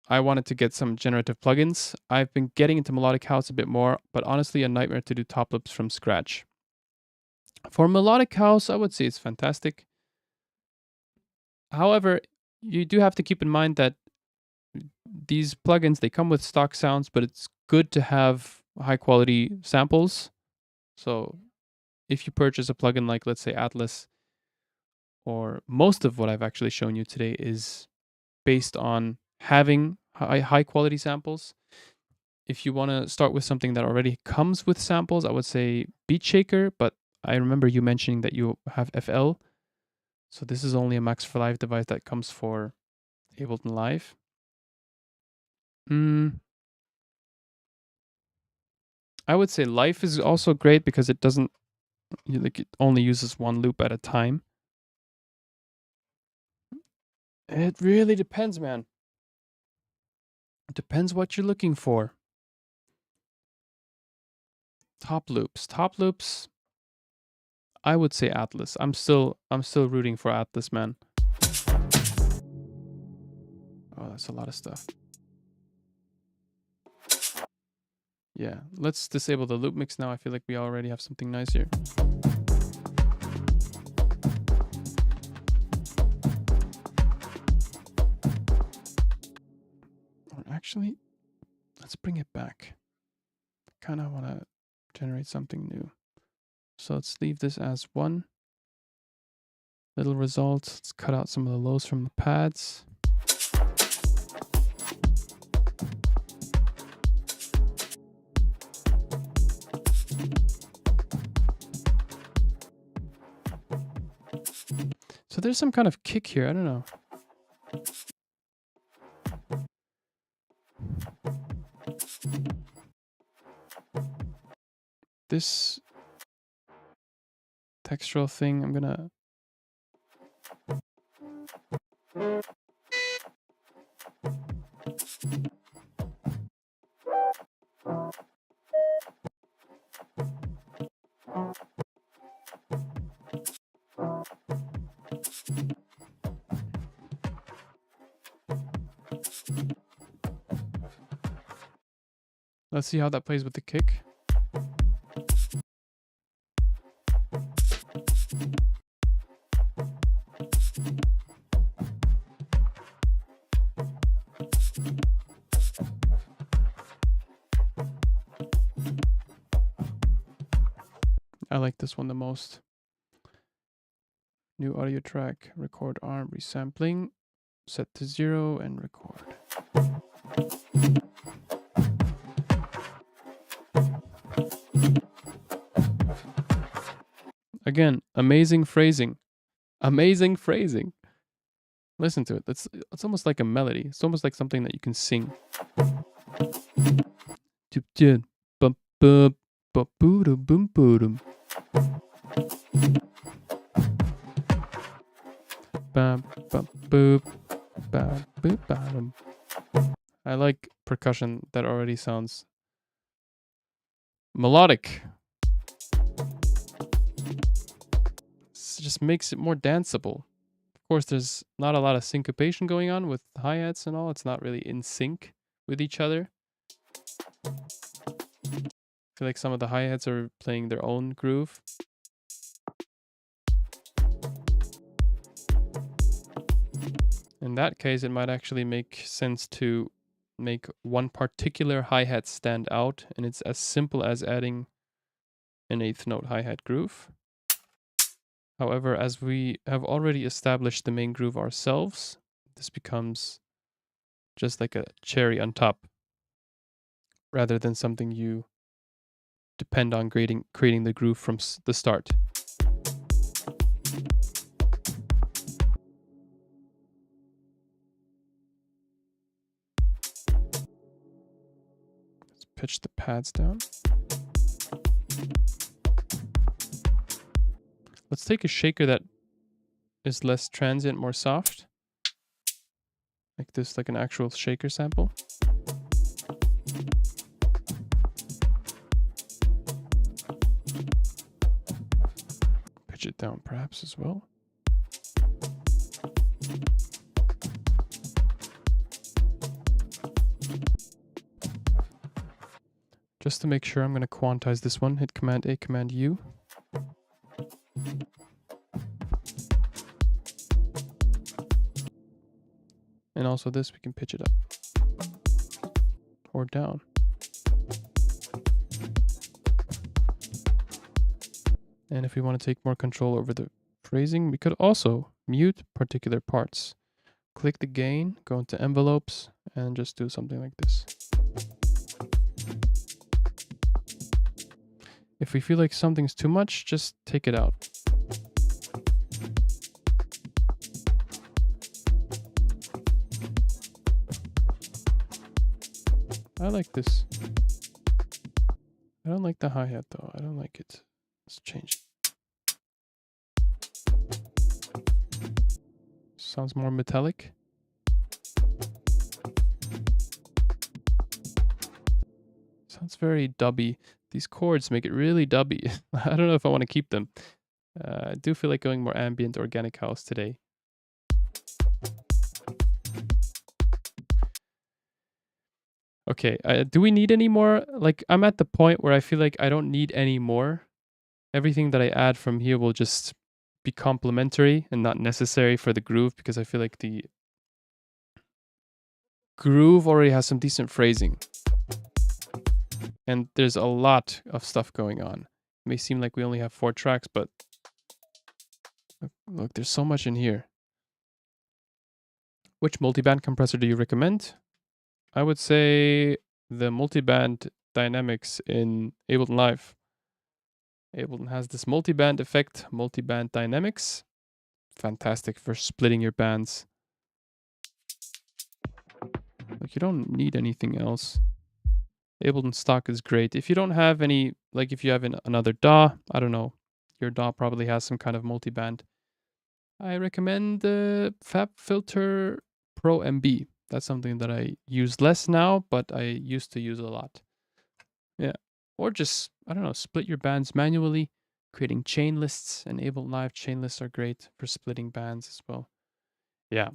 I wanted to get some generative plugins. I've been getting into Melodic House a bit more, but honestly a nightmare to do top loops from scratch. For Melodic House, I would say it's fantastic. However, you do have to keep in mind that these plugins, they come with stock sounds, but it's good to have high quality samples. So if you purchase a plugin like, let's say, Atlas, or most of what I've actually shown you today is based on having high quality samples. If you want to start with something that already comes with samples, I would say Beat Shaker, but I remember you mentioning that you have FL. So this is only a Max for Live device that comes for Ableton Live. I would say Live is also great because it only uses one loop at a time. It really depends, man. It depends what you're looking for. Top loops. I would say Atlas. I'm still rooting for Atlas, man. that's a lot of stuff. Yeah, let's disable the Loopmix now. I feel like we already have something nice here. Or actually, let's bring it back. I kind of want to generate something new. So let's leave this as 1. Little results. Let's cut out some of the lows from the pads. So there's some kind of kick here. I don't know. This textural thing, I'm gonna... Let's see how that plays with the kick. I like this one the most. New audio track, record arm, resampling, set to 0 and record. Again, amazing phrasing. Amazing phrasing. Listen to it. It's almost like a melody. It's almost like something that you can sing. I like percussion that already sounds melodic. It just makes it more danceable. Of course, there's not a lot of syncopation going on with hi-hats and all. It's not really in sync with each other. I feel like some of the hi-hats are playing their own groove. In that case, it might actually make sense to make one particular hi-hat stand out, and it's as simple as adding an 8th note hi-hat groove. However, as we have already established the main groove ourselves, this becomes just like a cherry on top, rather than something you depend on creating the groove from the start. Let's pitch the pads down. Let's take a shaker that is less transient, more soft. Like this, like an actual shaker sample. Pitch it down perhaps as well. Just to make sure, I'm going to quantize this one. Hit Command A, Command U. And also this, we can pitch it up or down. And if we want to take more control over the phrasing, we could also mute particular parts. Click the gain, go into envelopes, and just do something like this. If we feel like something's too much, just take it out. I like this. I don't like the hi-hat though. I don't like it. Let's change it. Sounds more metallic. Sounds very dubby. These chords make it really dubby. I don't know if I want to keep them. I do feel like going more ambient organic house today. Okay, do we need any more? Like, I'm at the point where I feel like I don't need any more. Everything that I add from here will just be complementary and not necessary for the groove, because I feel like the groove already has some decent phrasing. And there's a lot of stuff going on. It may seem like we only have 4 tracks, but look, there's so much in here. Which multiband compressor do you recommend? I would say the multiband dynamics in Ableton Live. Ableton has this multiband effect, multiband dynamics. Fantastic for splitting your bands. Like, you don't need anything else. Ableton stock is great. If you don't have any, like if you have another DAW, I don't know, your DAW probably has some kind of multiband. I recommend the FabFilter Pro MB. That's something that I use less now, but I used to use a lot. Yeah. Or just, I don't know, split your bands manually, creating chain lists, and Ableton Live chain lists are great for splitting bands as well. Yeah.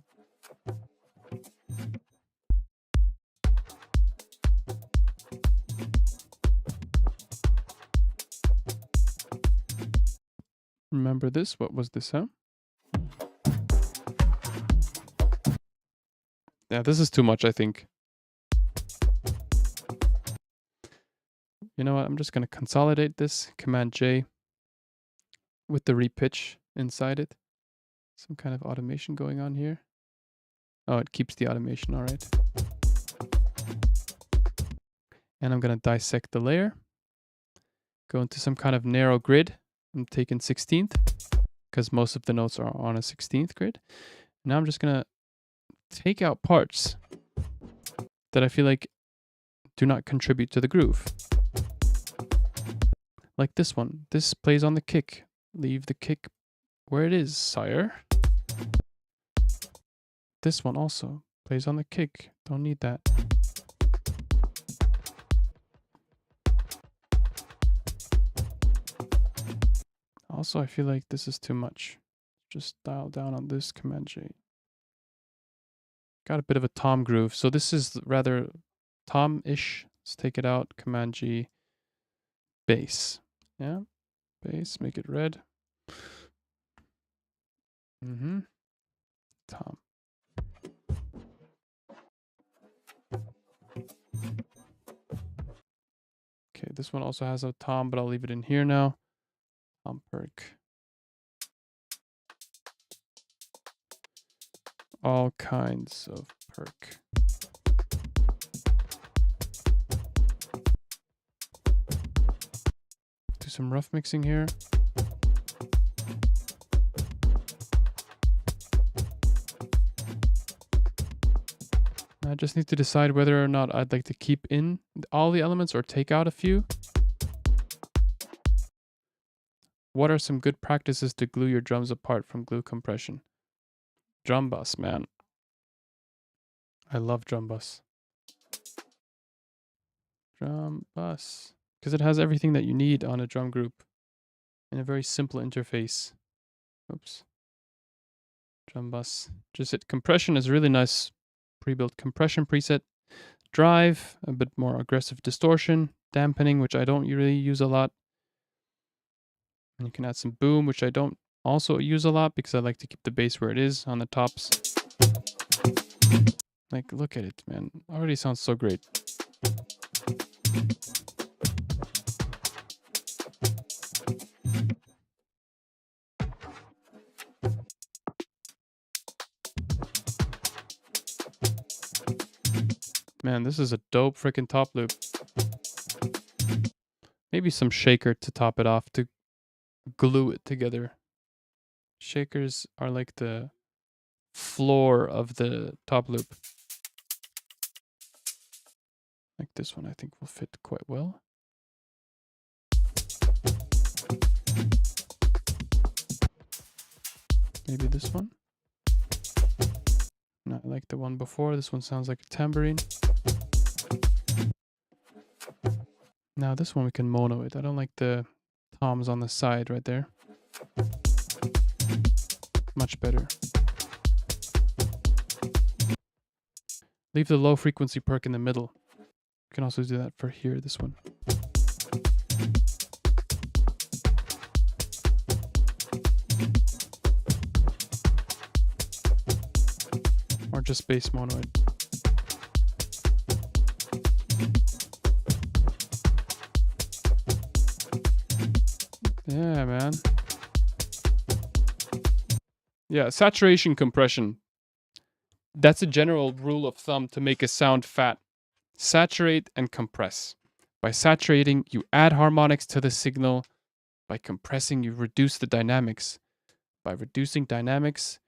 Remember this? What was this, huh? Yeah, this is too much, I think. You know what? I'm just going to consolidate this, Command J, with the repitch inside it. Some kind of automation going on here. Oh, it keeps the automation, all right. And I'm going to dissect the layer. Go into some kind of narrow grid. I'm taking 16th, because most of the notes are on a 16th grid. Now I'm just going to take out parts that I feel like do not contribute to the groove. Like this one. This plays on the kick. Leave the kick where it is, sire. This one also plays on the kick. Don't need that. Also, I feel like this is too much. Just dial down on this, Command J. Got a bit of a tom groove. So this is rather tom-ish. Let's take it out, Command G, bass. Yeah, bass, make it red. Tom. Okay, this one also has a tom, but I'll leave it in here now. Tom perk. All kinds of perk. Do some rough mixing here. I just need to decide whether or not I'd like to keep in all the elements or take out a few. What are some good practices to glue your drums apart from glue compression? Drum bus, man. I love drum bus. Drum bus. Because it has everything that you need on a drum group in a very simple interface. Oops. Drum bus. Just hit compression is really nice pre-built compression preset. Drive, a bit more aggressive distortion. Dampening, which I don't really use a lot. And you can add some boom, which I don't also use a lot because I like to keep the bass where it is on the tops. Like, look at it, man. Already sounds so great. Man, this is a dope freaking top loop. Maybe some shaker to top it off to glue it together. Shakers are like the floor of the top loop. Like this one, I think will fit quite well. Maybe this one. No, I like the one before. This one sounds like a tambourine. Now this one we can mono it. I don't like the toms on the side right there. Much better. Leave the low frequency perk in the middle. can also do that for here, this one. Or just bass monoid. Yeah, man. Yeah, saturation compression. That's a general rule of thumb to make a sound fat. Saturate and compress. By saturating, you add harmonics to the signal. By compressing, you reduce the dynamics. By reducing dynamics,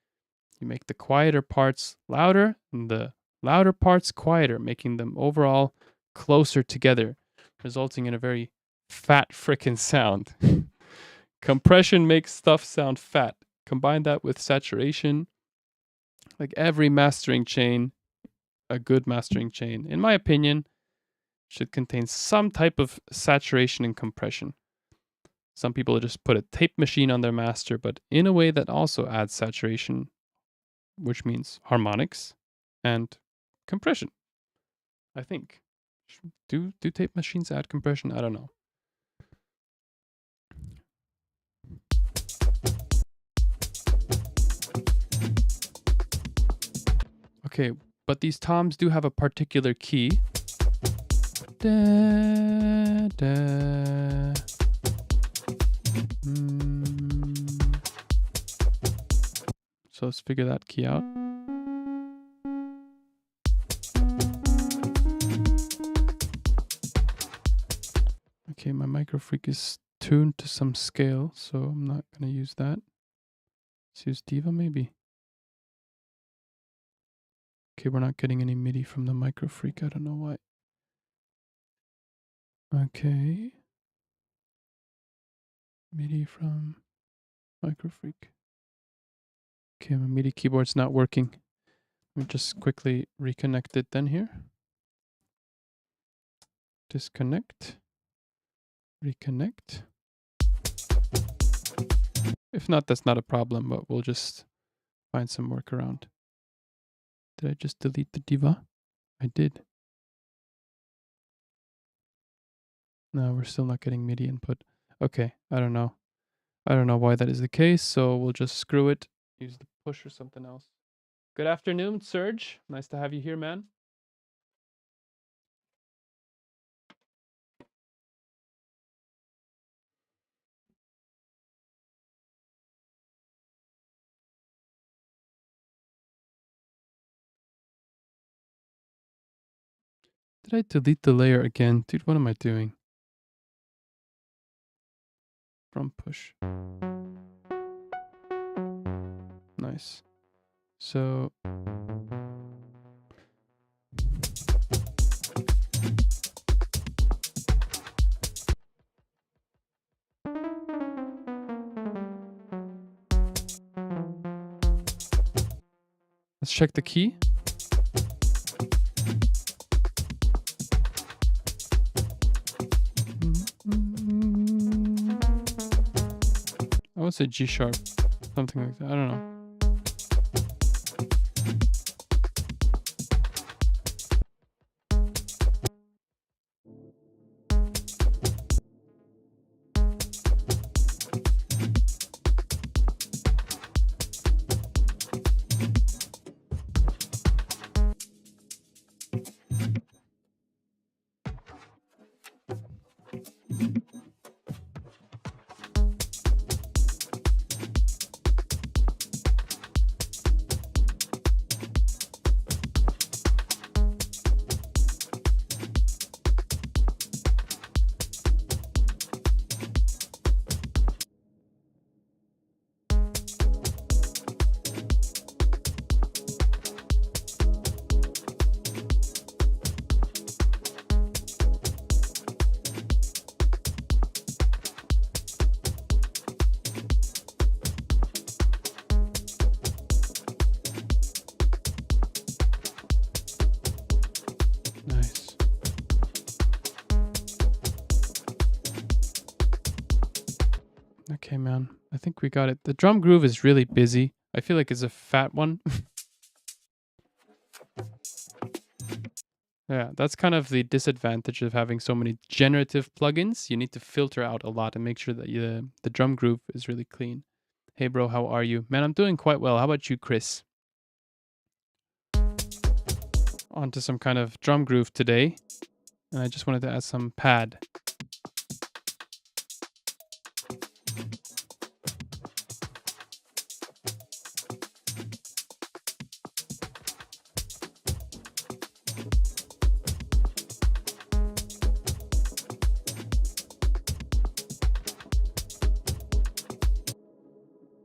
you make the quieter parts louder and the louder parts quieter, making them overall closer together, resulting in a very fat frickin' sound. Compression makes stuff sound fat. Combine that with saturation. Like every mastering chain, a good mastering chain, in my opinion, should contain some type of saturation and compression. Some people just put a tape machine on their master, but in a way that also adds saturation, which means harmonics and compression. I think. Do tape machines add compression? I don't know. Okay, but these toms do have a particular key. Da, da. So let's figure that key out. Okay, my microfreak is tuned to some scale, so I'm not going to use that. Let's use Diva maybe. Okay, we're not getting any MIDI from the microfreak. I don't know why. Okay. MIDI from microfreak. Okay, my MIDI keyboard's not working. Let me just quickly reconnect it then here. Disconnect. Reconnect. If not, that's not a problem, but we'll just find some workaround. Did I just delete the Diva? I did. No, we're still not getting MIDI input. Okay, I don't know. I don't know why that is the case, so we'll just screw it. Use the push or something else. Good afternoon, Serge. Nice to have you here, man. Did I delete the layer again? Dude, what am I doing? From push. Nice. So let's check the key. I would say G sharp, something like that. I don't know. Okay, man. I think we got it. The drum groove is really busy. I feel like it's a fat one. Yeah, that's kind of the disadvantage of having so many generative plugins. You need to filter out a lot and make sure that the drum groove is really clean. Hey bro, how are you? Man, I'm doing quite well. How about you, Chris? Onto some kind of drum groove today. And I just wanted to add some pad.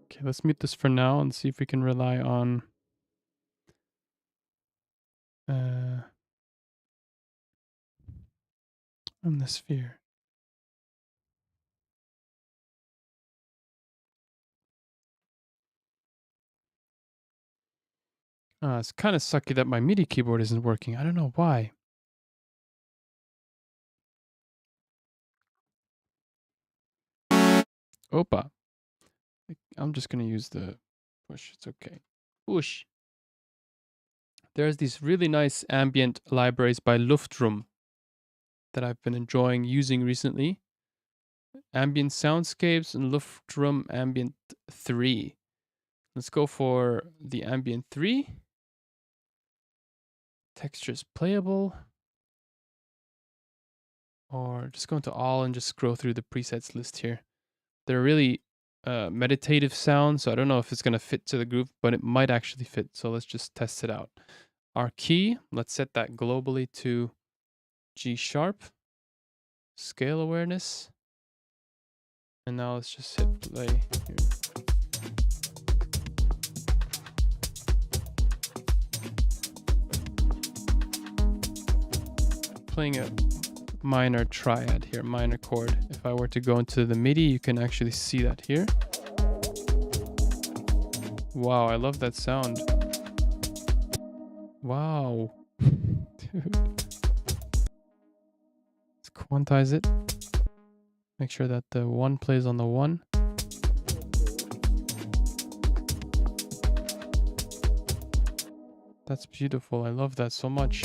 Okay, let's mute this for now and see if we can rely on Omnisphere. It's kind of sucky that my MIDI keyboard isn't working. I don't know why. Opa. I'm just going to use the push. It's okay. Push. There's these really nice ambient libraries by Luftroom that I've been enjoying using recently. Ambient Soundscapes and Luftroom Ambient 3. Let's go for the Ambient 3. Textures playable. Or just go into all and just scroll through the presets list here. They're really meditative sounds, so I don't know if it's going to fit to the groove, but it might actually fit. So let's just test it out. Our key, let's set that globally to G sharp. Scale awareness. And now let's just hit play here. Playing a minor triad here, minor chord. If I were to go into the MIDI, you can actually see that here. Wow, I love that sound. Wow. Dude. Let's quantize it. Make sure that the 1 plays on the 1. That's beautiful. I love that so much.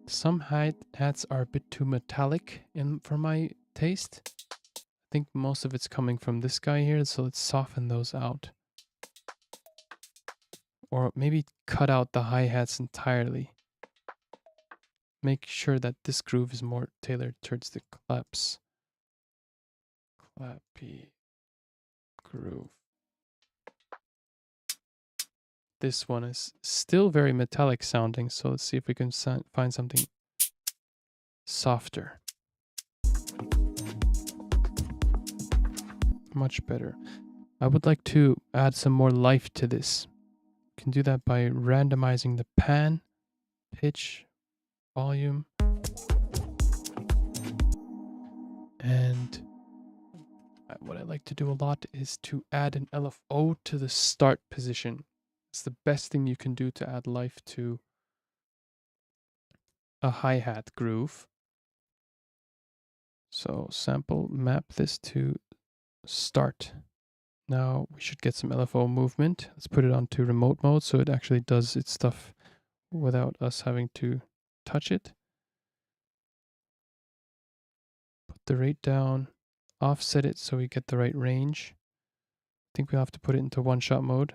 Some hi-hats are a bit too metallic for my taste. I think most of it's coming from this guy here, so let's soften those out. Or maybe cut out the hi-hats entirely. Make sure that this groove is more tailored towards the claps. Clappy groove. This one is still very metallic sounding, so let's see if we can find something softer. Much better. I would like to add some more life to this. You can do that by randomizing the pan, pitch, volume, and what I like to do a lot is to add an LFO to the start position. It's the best thing you can do to add life to a hi-hat groove. So sample, map this to start. Now we should get some LFO movement. Let's put it onto remote mode so it actually does its stuff without us having to touch it. Put the rate down, offset it so we get the right range. I think we'll have to put it into one-shot mode.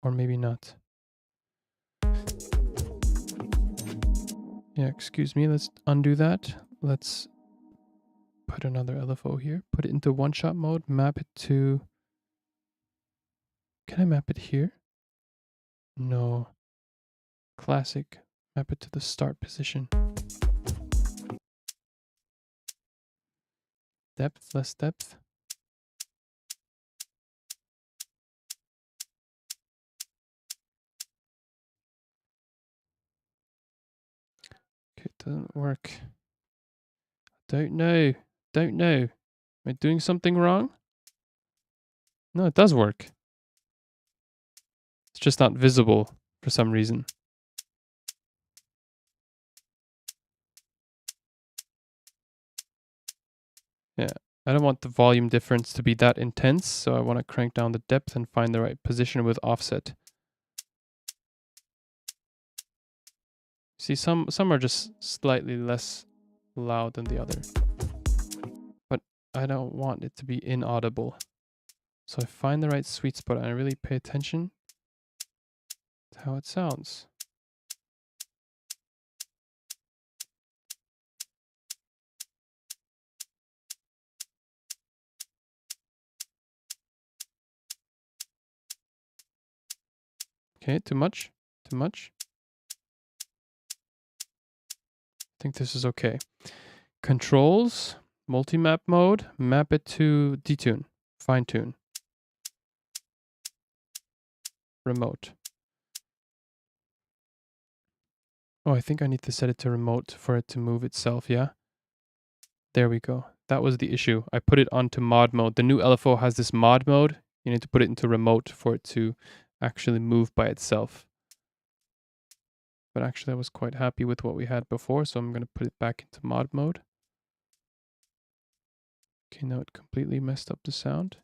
Or maybe not. Yeah, excuse me, let's undo that. Let's put another LFO here. Put it into one-shot mode, map it to... Can I map it here? No. Classic. Map it to the start position. Depth, less depth. Okay, it doesn't work. Don't know. Don't know. Am I doing something wrong? No, it does work. It's just not visible for some reason. Yeah, I don't want the volume difference to be that intense, so I want to crank down the depth and find the right position with offset. See, some are just slightly less loud than the other. But I don't want it to be inaudible. So I find the right sweet spot and I really pay attention to how it sounds. Okay, too much? Too much? I think this is okay. Controls, multi-map mode, map it to detune, fine tune. Remote. Oh, I think I need to set it to remote for it to move itself, yeah? There we go. That was the issue. I put it onto mod mode. The new LFO has this mod mode. You need to put it into remote for it to actually move by itself. But actually I was quite happy with what we had before, so I'm going to put it back into mod mode. Okay, now it completely messed up the sound.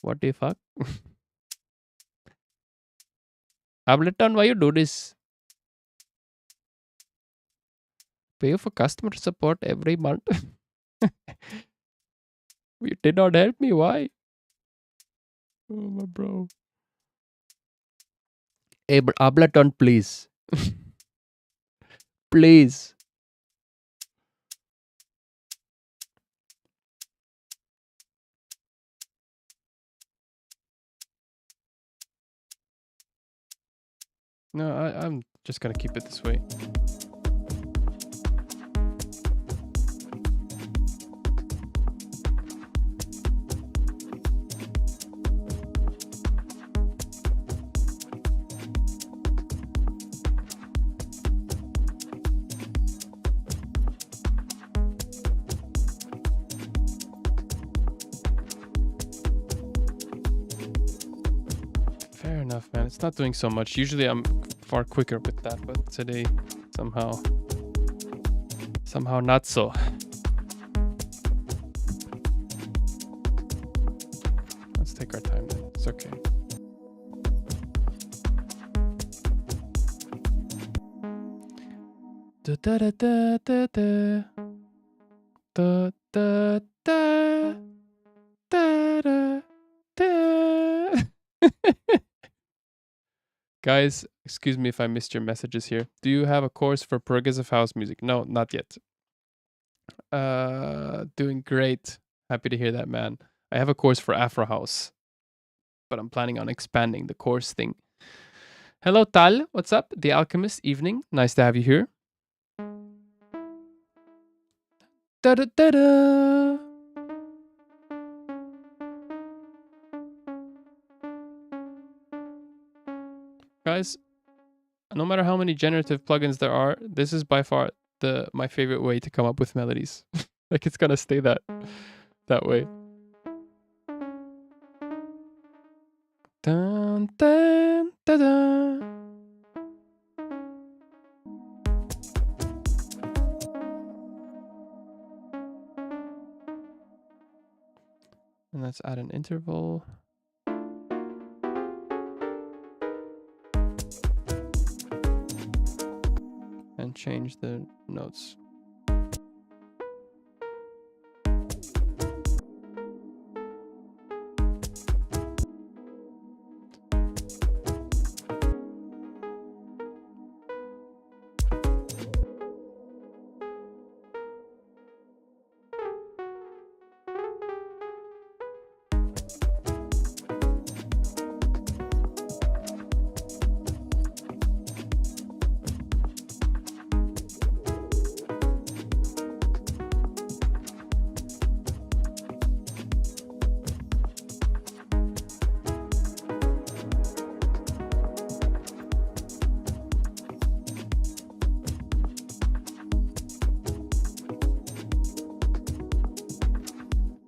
What the fuck? Ableton, why you do this? Pay for customer support every month. You did not help me, why? Oh, my bro. Hey, Ableton, please. Please. No, I'm just gonna keep it this way. Fair enough, man. It's not doing so much. Usually I'm far quicker with that, but today somehow not so. Let's take our time then. It's okay. Da da da da da da da da da da da da. Guys, excuse me if I missed your messages here. Do you have a course for progressive house music? No, not yet. Doing great. Happy to hear that, man. I have a course for Afro House, but I'm planning on expanding the course thing. Hello, Tal. What's up? The Alchemist evening. Nice to have you here. Da da da da. Guys, no matter how many generative plugins there are, this is by far my favorite way to come up with melodies. Like it's gonna stay that way. Dun, dun, dun, dun. And let's add an interval. And change the notes.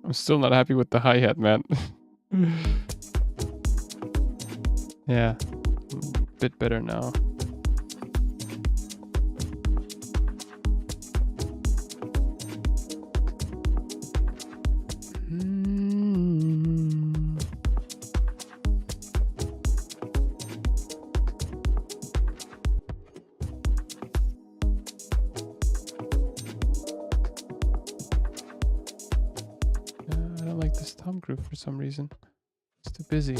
I'm still not happy with the hi-hat, man. Yeah, a bit better now. tom groove for some reason. It's too busy.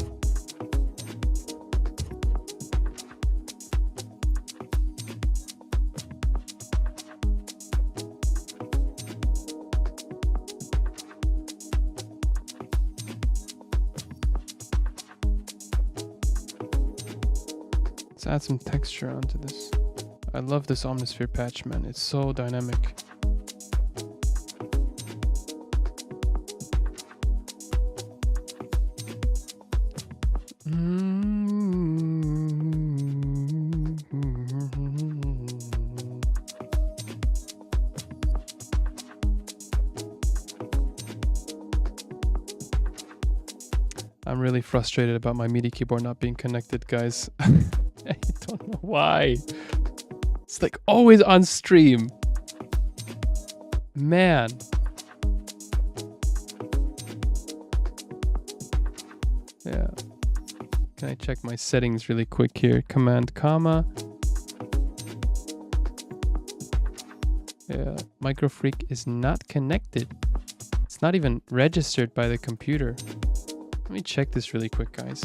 Let's add some texture onto this. I love this Omnisphere patch, man. It's so dynamic. I'm really frustrated about my MIDI keyboard not being connected, guys. I don't know why. It's like always on stream. Man. Yeah. Can I check my settings really quick here? Command comma. Yeah. Microfreak is not connected. It's not even registered by the computer. Let me check this really quick, guys.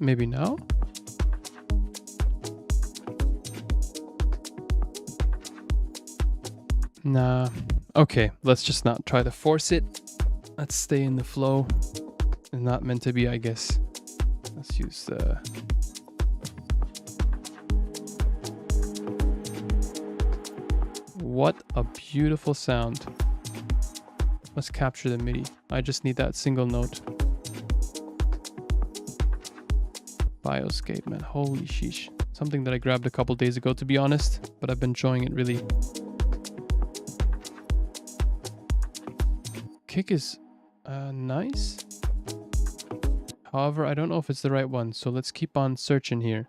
Maybe now? Nah. Okay, let's just not try to force it. Let's stay in the flow. It's not meant to be, I guess. Let's use the... What a beautiful sound. Let's capture the MIDI. I just need that single note. Bioscape, man. Holy sheesh. Something that I grabbed a couple days ago, to be honest, but I've been enjoying it really. Kick is nice. However, I don't know if it's the right one, so let's keep on searching here.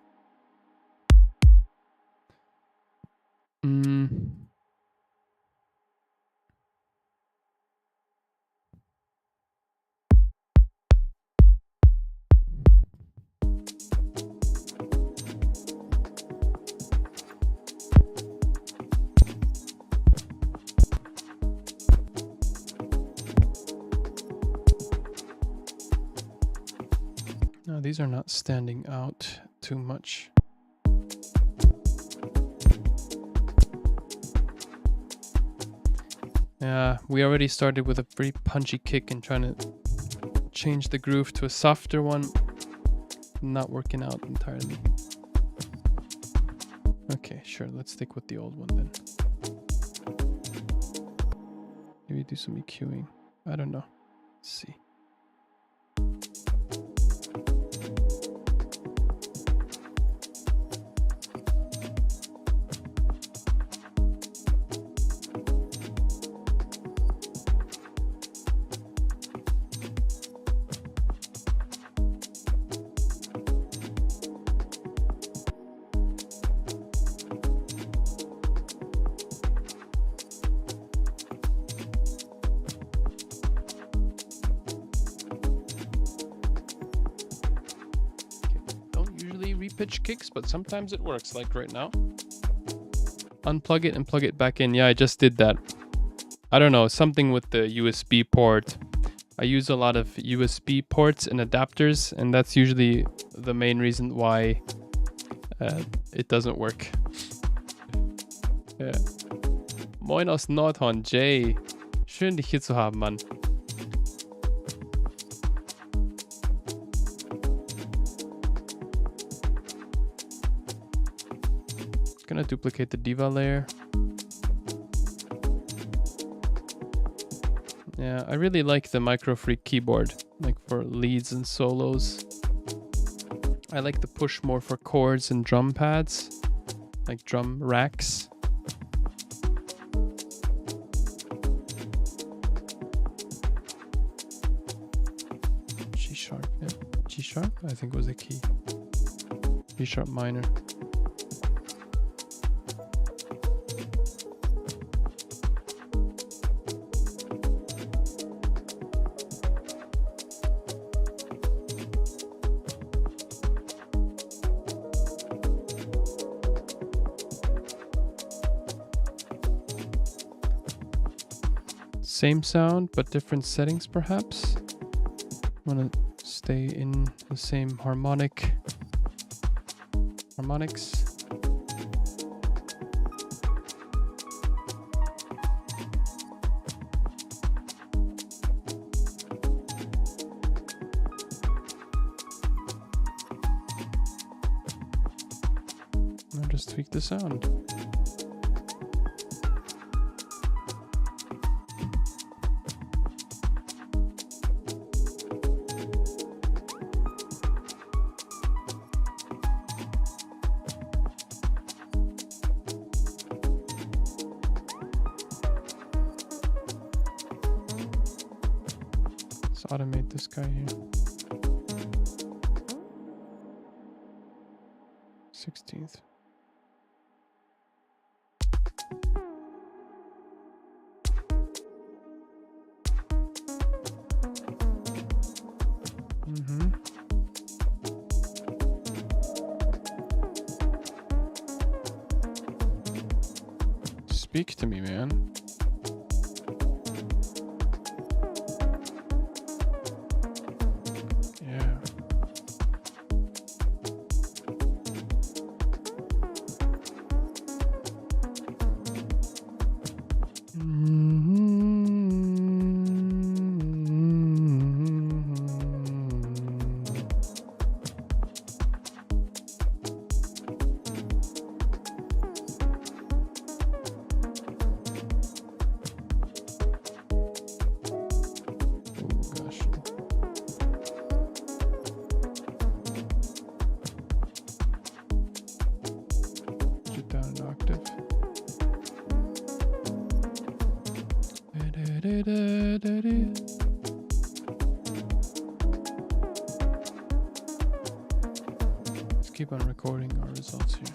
No, these are not standing out too much. Yeah, we already started with a pretty punchy kick and trying to change the groove to a softer one. Not working out entirely. Okay, sure, let's stick with the old one then. Maybe do some EQing. I don't know. Let's see. Repitch kicks, but sometimes it works, like right now. Unplug it and plug it back in. Yeah, I just did that. I don't know, something with the USB port. I use a lot of USB ports and adapters, and that's usually the main reason why it doesn't work. Ja. Moin aus Nordhorn, Jay. Schön, dich hier zu haben, Mann. Gonna duplicate the Diva layer. Yeah, I really like the Microfreak keyboard, like for leads and solos. I like the push more for chords and drum pads, like drum racks. G sharp, yeah. G sharp, I think was the key. G sharp minor. Same sound, but different settings perhaps. Want to stay in the same harmonics. I'll just tweak the sound. Automate this guy here. 16th. Speak to me, man. Let's keep on recording our results here.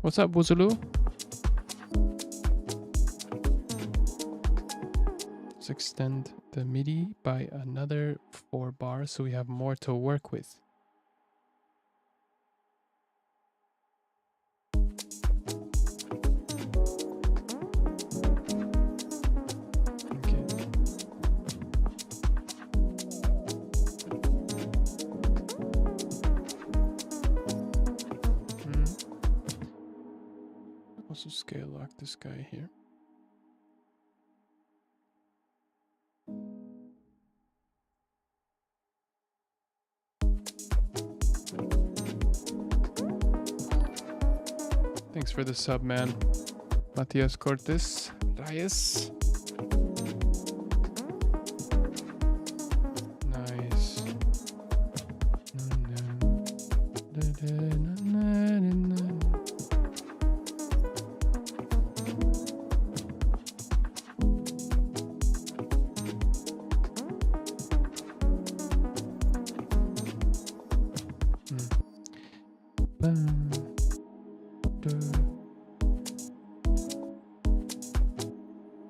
What's up, Buzulu? Let's extend the MIDI by another 4 bars so we have more to work with. Also scale lock this guy here. Thanks for the sub, man. Matias Cortes Reyes. Nice.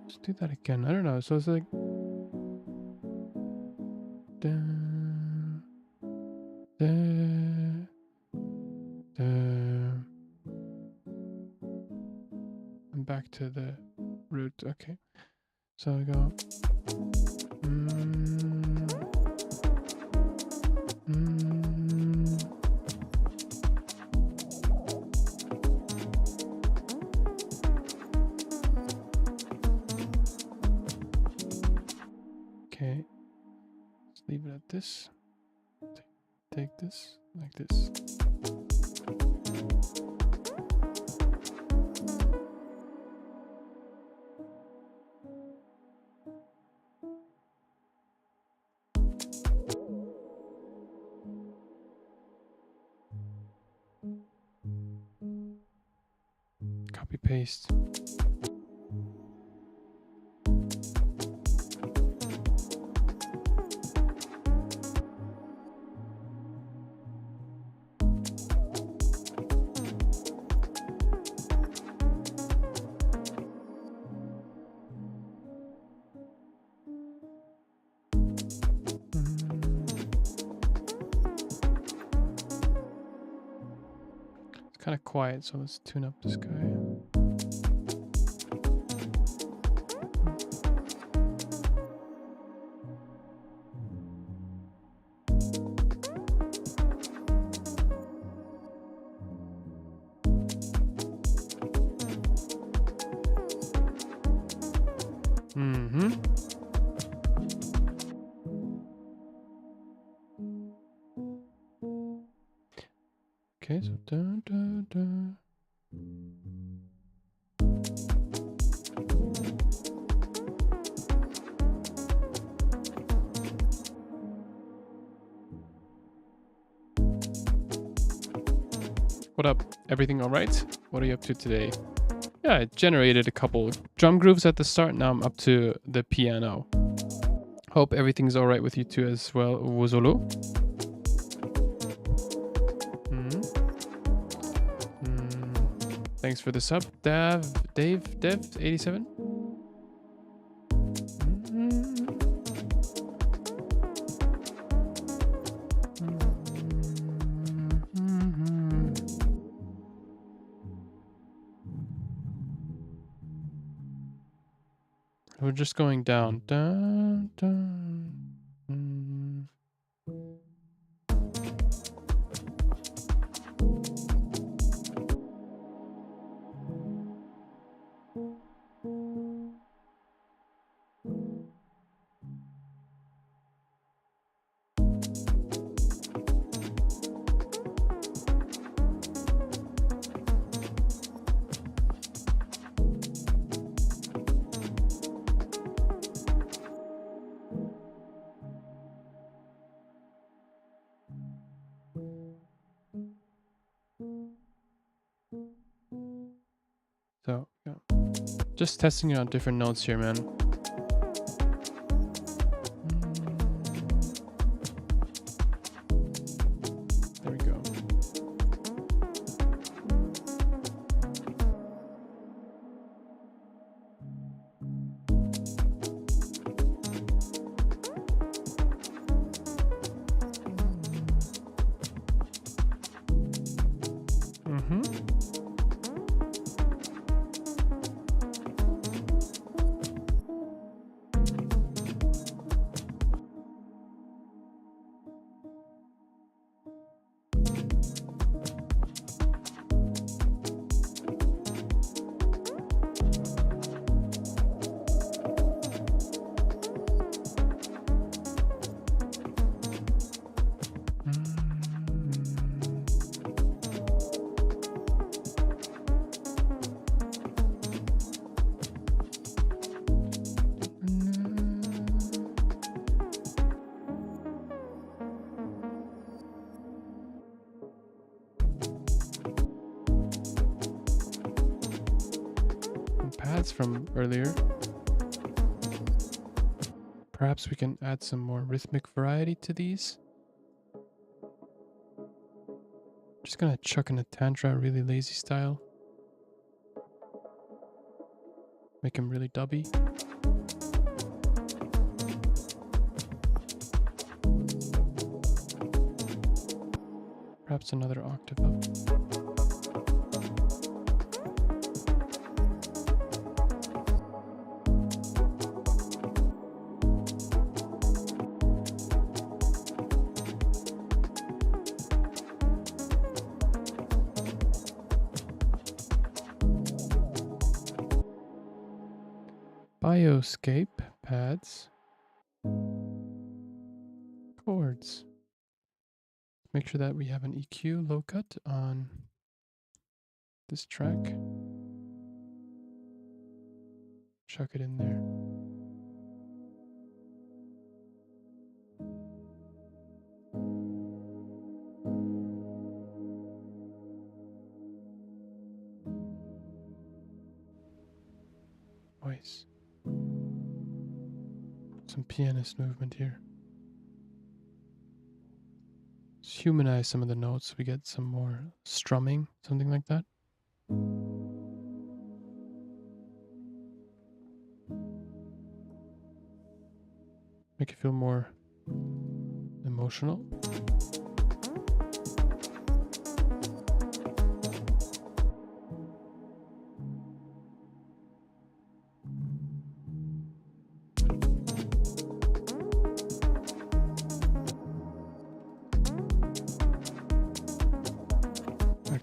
Let's do that again. I don't know. So it's like I'm back to the root. Okay. So I go okay. Let's leave it at this. Take this like this. Copy paste. kind of quiet, so let's tune up this guy. Okay, so dun, dun, dun. What up? Everything all right? What are you up to today? Yeah, I generated a couple drum grooves at the start. Now I'm up to the piano. Hope everything's all right with you too as well, Wuzolo. Thanks for the sub, Dev 87. We're just going down. Dun, dun, So, yeah. Just testing it on different notes here, man. There we go. Pads from earlier. Perhaps we can add some more rhythmic variety to these. Just gonna chuck in a tantra really lazy style. Make him really dubby. Perhaps another octave up. Bioscape pads. Chords. Make sure that we have an EQ low cut on this track. Chuck it in there. Nice. Some pianist movement here. Let's humanize some of the notes so we get some more strumming, something like that. Make it feel more emotional.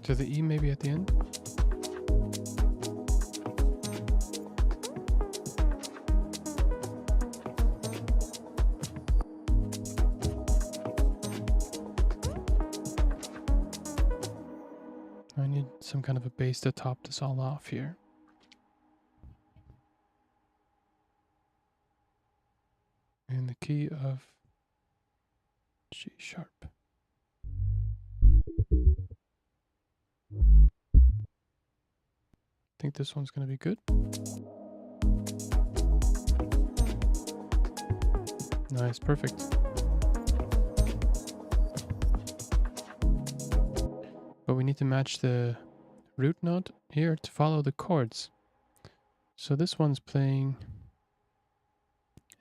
to the E maybe at the end. I need some kind of a bass to top this all off here. In the key of G sharp. I think this one's going to be good. Nice, perfect. But we need to match the root note here to follow the chords. So this one's playing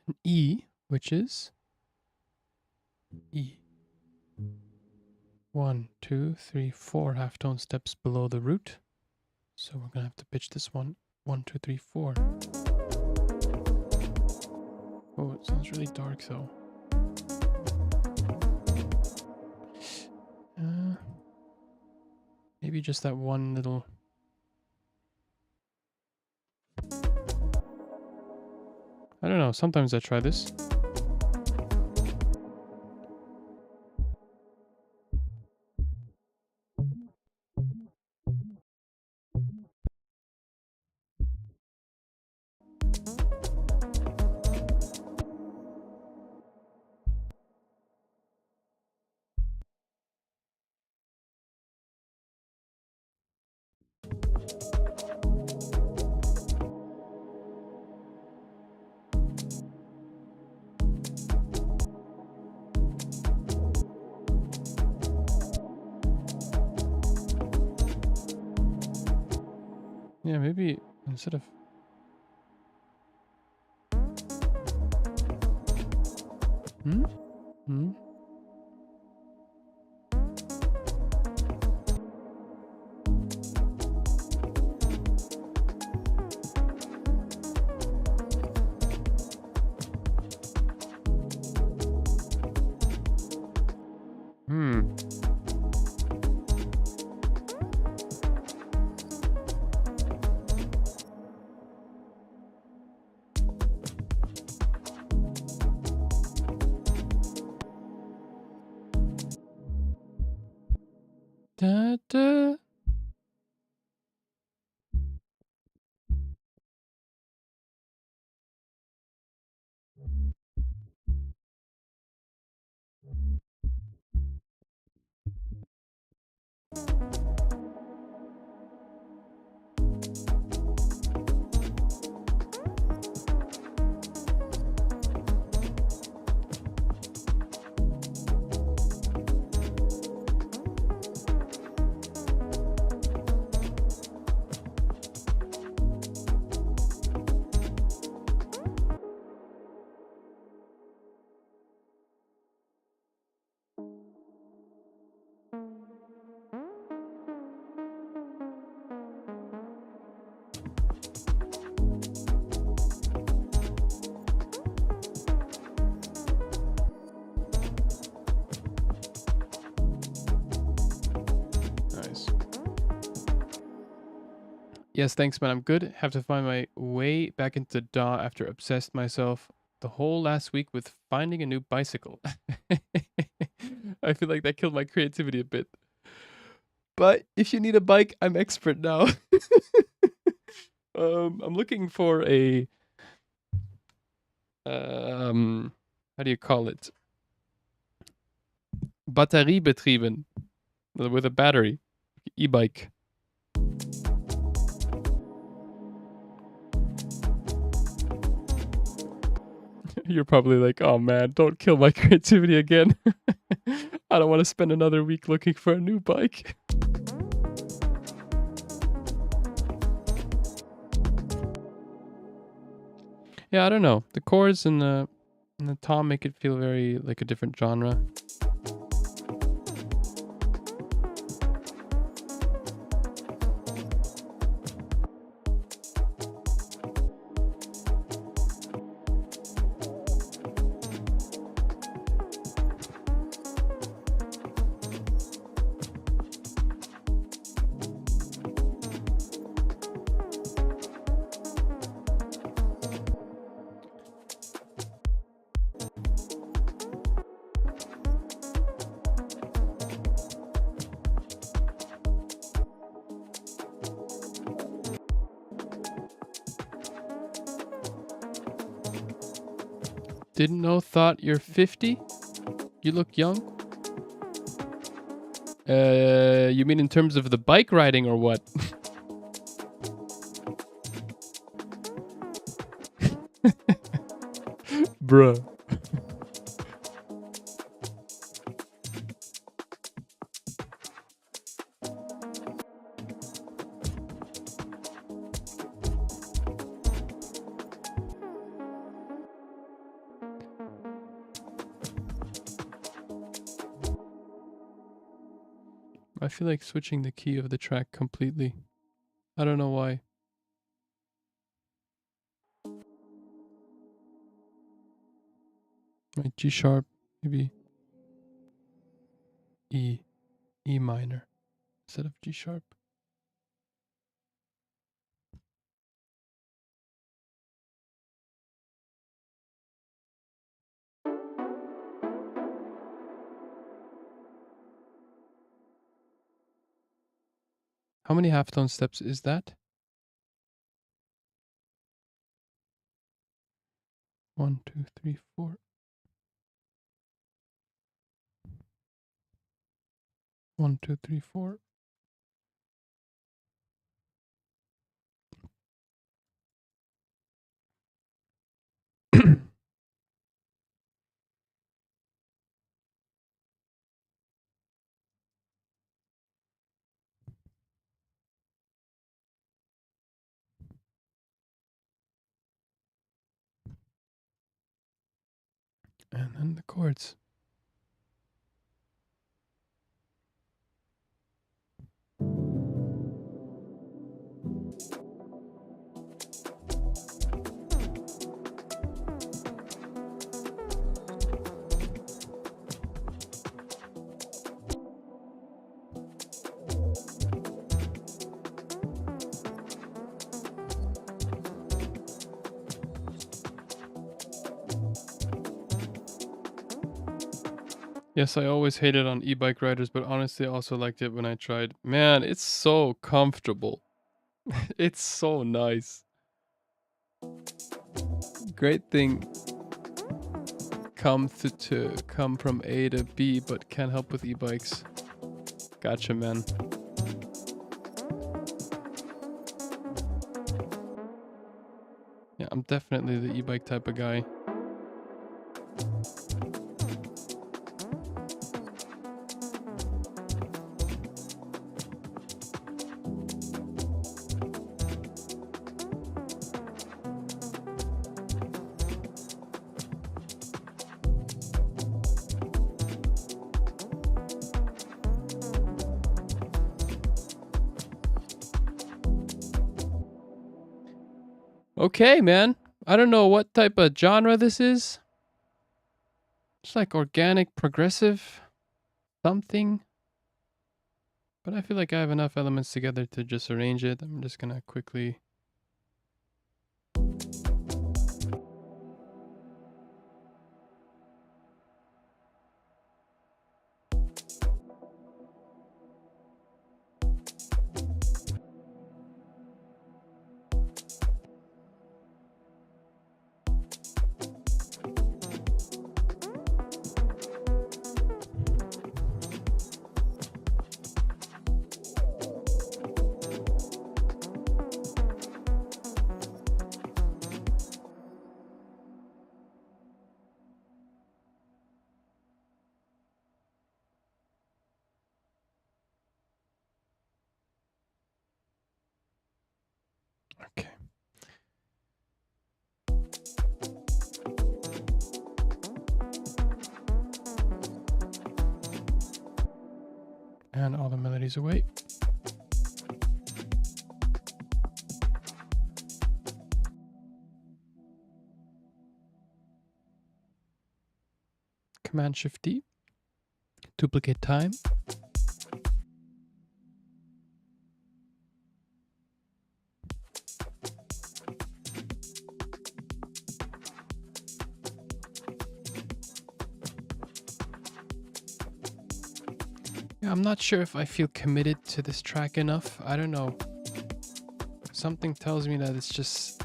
an E, which is E. 1, 2, 3, 4 halftone steps below the root. So we're gonna have to pitch this one 1, 2, 3, 4. Oh, it sounds really dark though. Maybe just that one little. I don't know, sometimes I try this. Yeah, maybe instead of. Hmm? Da, da. Yes, thanks, man. I'm good. Have to find my way back into DAW after obsessed myself the whole last week with finding a new bicycle. I feel like that killed my creativity a bit. But if you need a bike, I'm expert now. I'm looking for a how do you call it? Batteriebetrieben, with a battery, e-bike. You're probably like, oh man, don't kill my creativity again. I don't want to spend another week looking for a new bike. Yeah, I don't know. The chords and the tom make it feel very like a different genre. Didn't know, thought you're 50? You look young? You mean in terms of the bike riding or what? Bruh. I feel like switching the key of the track completely. I don't know why. Right, G sharp, maybe E minor instead of G sharp. How many halftone steps is that? 1, 2, 3, 4. 1, 2, 3, 4. And then the chords. Yes, I always hated on e-bike riders, but honestly I also liked it when I tried. Man, it's so comfortable. It's so nice. Great thing. Come from A to B, but can't help with e-bikes. Gotcha, man. Yeah, I'm definitely the e-bike type of guy. Okay, man. I don't know what type of genre this is. It's like organic, progressive, something. But I feel like I have enough elements together to just arrange it. I'm just gonna quickly... Okay. And all the melodies away. Command Shift D. Duplicate time. Yeah, I'm not sure if I feel committed to this track enough. I don't know. Something tells me that it's just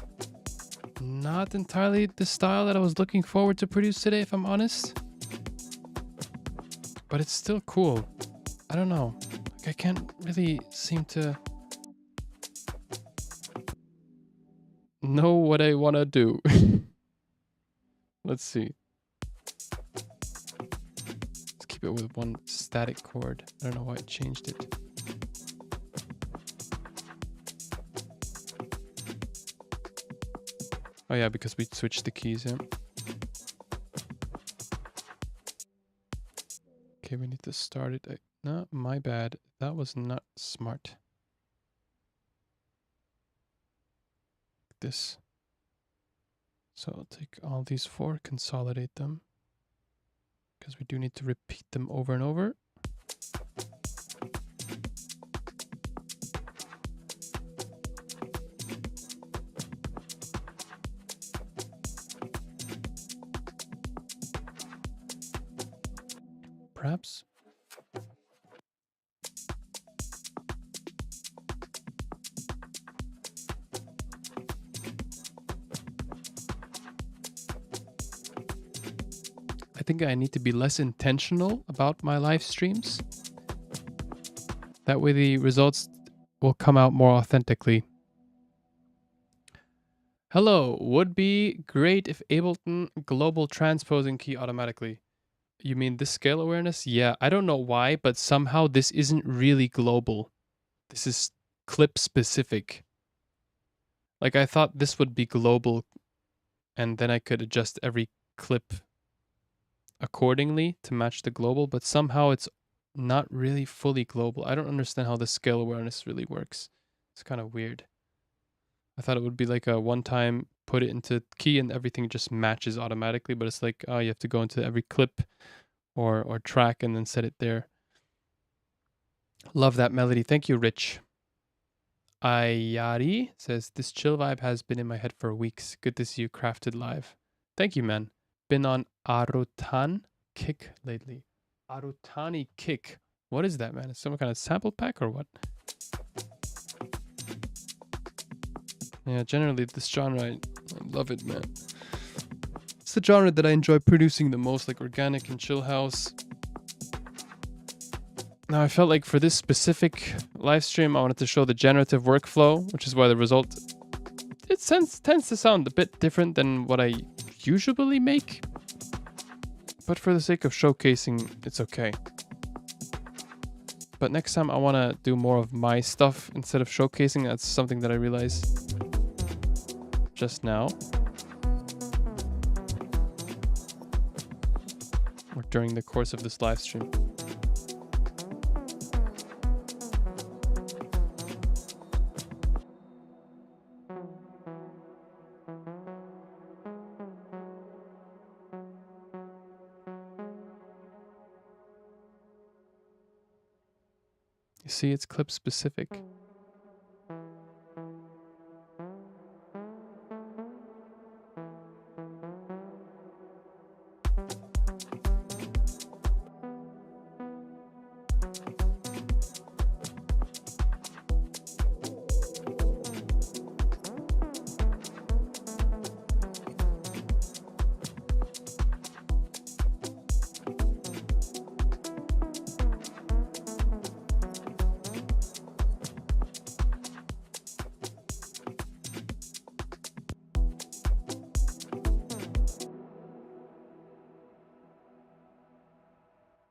not entirely the style that I was looking forward to produce today, if I'm honest. But it's still cool. I don't know. Like, I can't really seem to know what I want to do. Let's see. Let's keep it with one static chord. I don't know why I changed it. Oh yeah, because we switched the keys, yeah. Okay, we need to start it. No, my bad. That was not smart. This. So I'll take all these four, consolidate them. Because we do need to repeat them over and over. Perhaps. I think I need to be less intentional about my live streams. That way the results will come out more authentically. Hello, would be great if Ableton global transposing key automatically. You mean this scale awareness? Yeah, I don't know why, but somehow this isn't really global. This is clip specific. Like, I thought this would be global and then I could adjust every clip accordingly to match the global, but somehow it's not really fully global. I don't understand how the scale awareness really works. It's kind of weird. I thought it would be like a one-time put it into key and everything just matches automatically, but it's like, oh, you have to go into every clip or track and then set it there. Love that melody. Thank you, Rich. Ayari says, this chill vibe has been in my head for weeks. Good to see you crafted live. Thank you, man. Been on Arutan Kick lately. Arutani Kick. What is that, man? It's some kind of sample pack or what? Yeah, generally this genre, I love it, man. It's the genre that I enjoy producing the most, like organic and chill house. Now, I felt like for this specific live stream, I wanted to show the generative workflow, which is why the result, it tends to sound a bit different than what I usually make. But for the sake of showcasing, it's okay. But next time I want to do more of my stuff instead of showcasing. That's something that I realized just now. Or during the course of this live stream. You see, it's clip specific.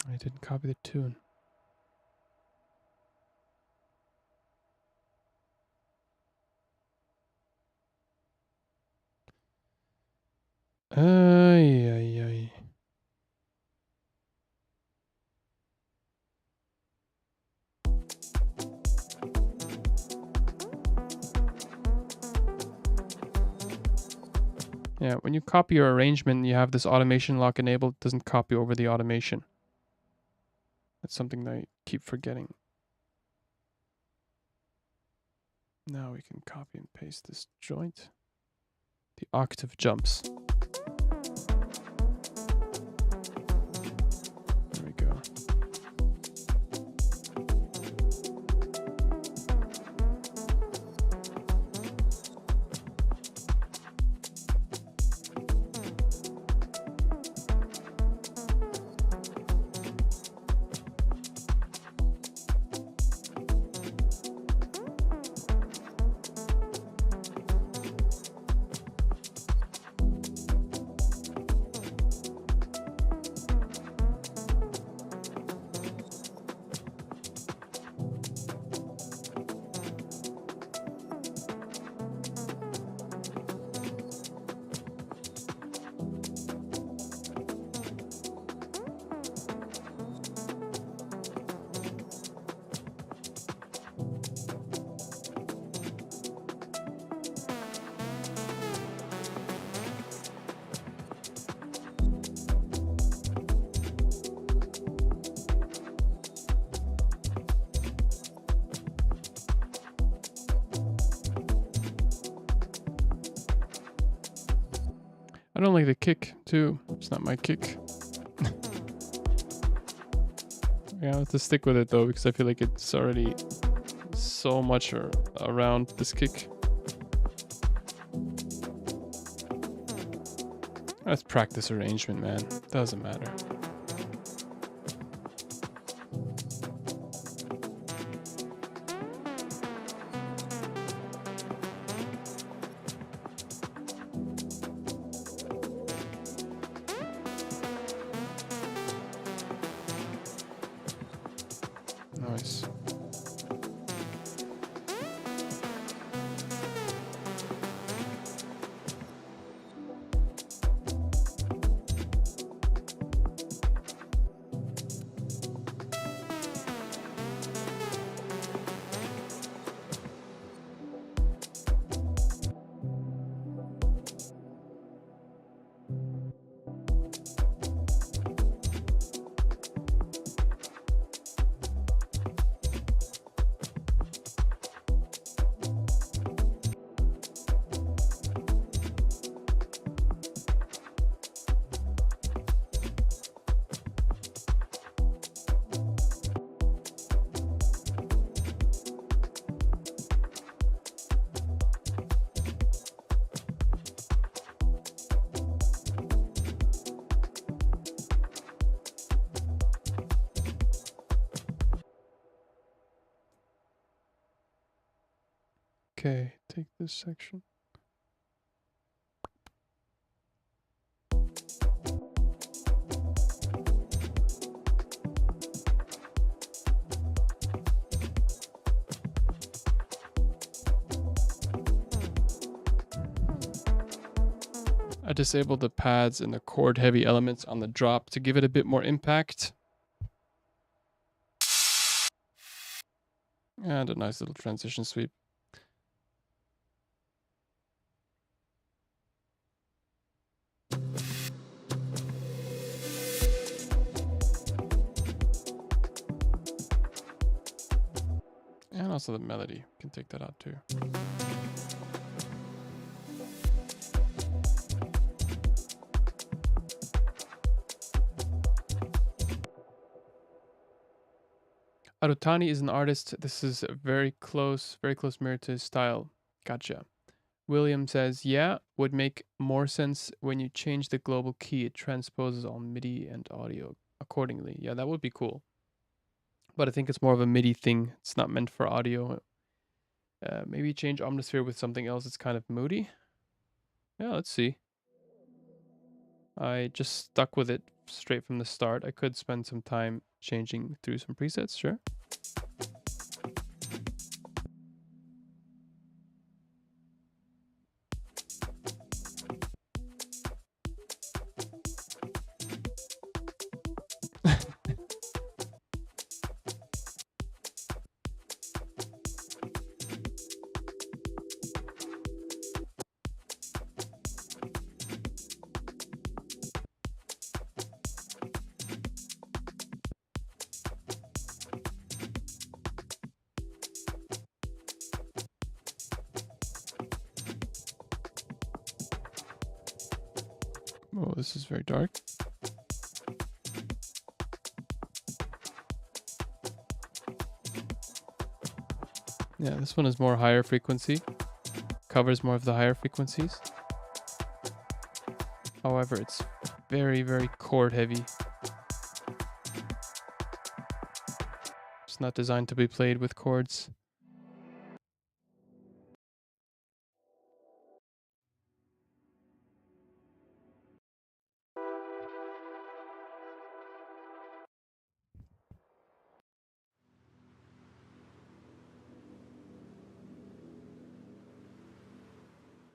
I didn't copy the tune. Ay, ay, ay. Yeah, when you copy your arrangement, you have this automation lock enabled. It doesn't copy over the automation. That's something that I keep forgetting. Now we can copy and paste this joint. The octave jumps. There we go. I don't like the kick too. It's not my kick. Yeah, I have to stick with it though because I feel like it's already so much around this kick. Let's practice arrangement, man. Doesn't matter. Nice. Okay, take this section. I disabled the pads and the chord heavy elements on the drop to give it a bit more impact. And a nice little transition sweep. And also the melody. You can take that out too. Arutani is an artist. This is a very close mirror to his style. Gotcha. William says, yeah, would make more sense when you change the global key. It transposes all MIDI and audio accordingly. Yeah, that would be cool. But I think it's more of a MIDI thing. It's not meant for audio. Maybe change Omnisphere with something else that's kind of moody. Yeah, let's see. I just stuck with it straight from the start. I could spend some time changing through some presets, sure. Oh, this is very dark. Yeah, this one is more higher frequency. Covers more of the higher frequencies. However, it's very, very chord heavy. It's not designed to be played with chords.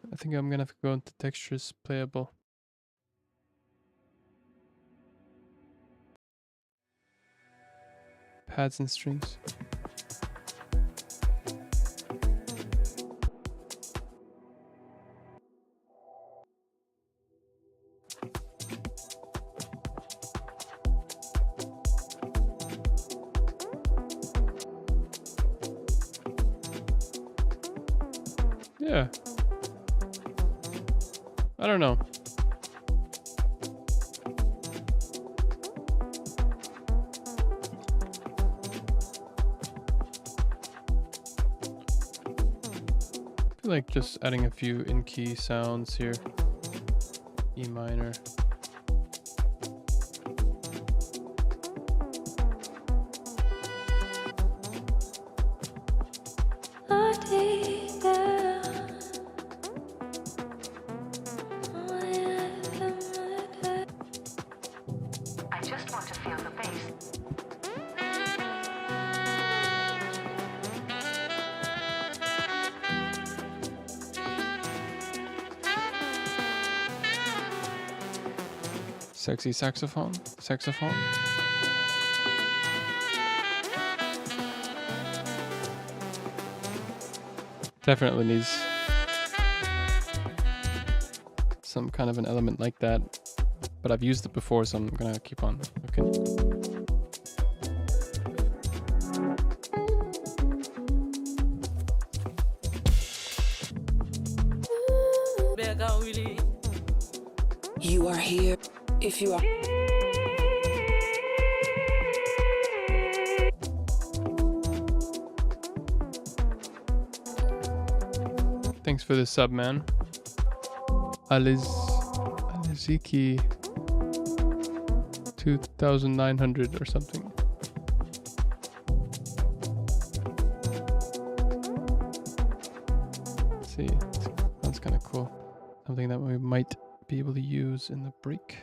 I think I'm gonna have to go into textures playable. Pads and strings. Yeah. I don't know. like just adding a few in-key sounds here. E minor. Sexy saxophone. Definitely needs some kind of an element like that. But I've used it before, so I'm gonna keep on looking. You are here if you are. Thanks for the sub, man. Aliziki 2,900 or something. Let's see, sounds kind of cool. Something that we might be able to use in the break.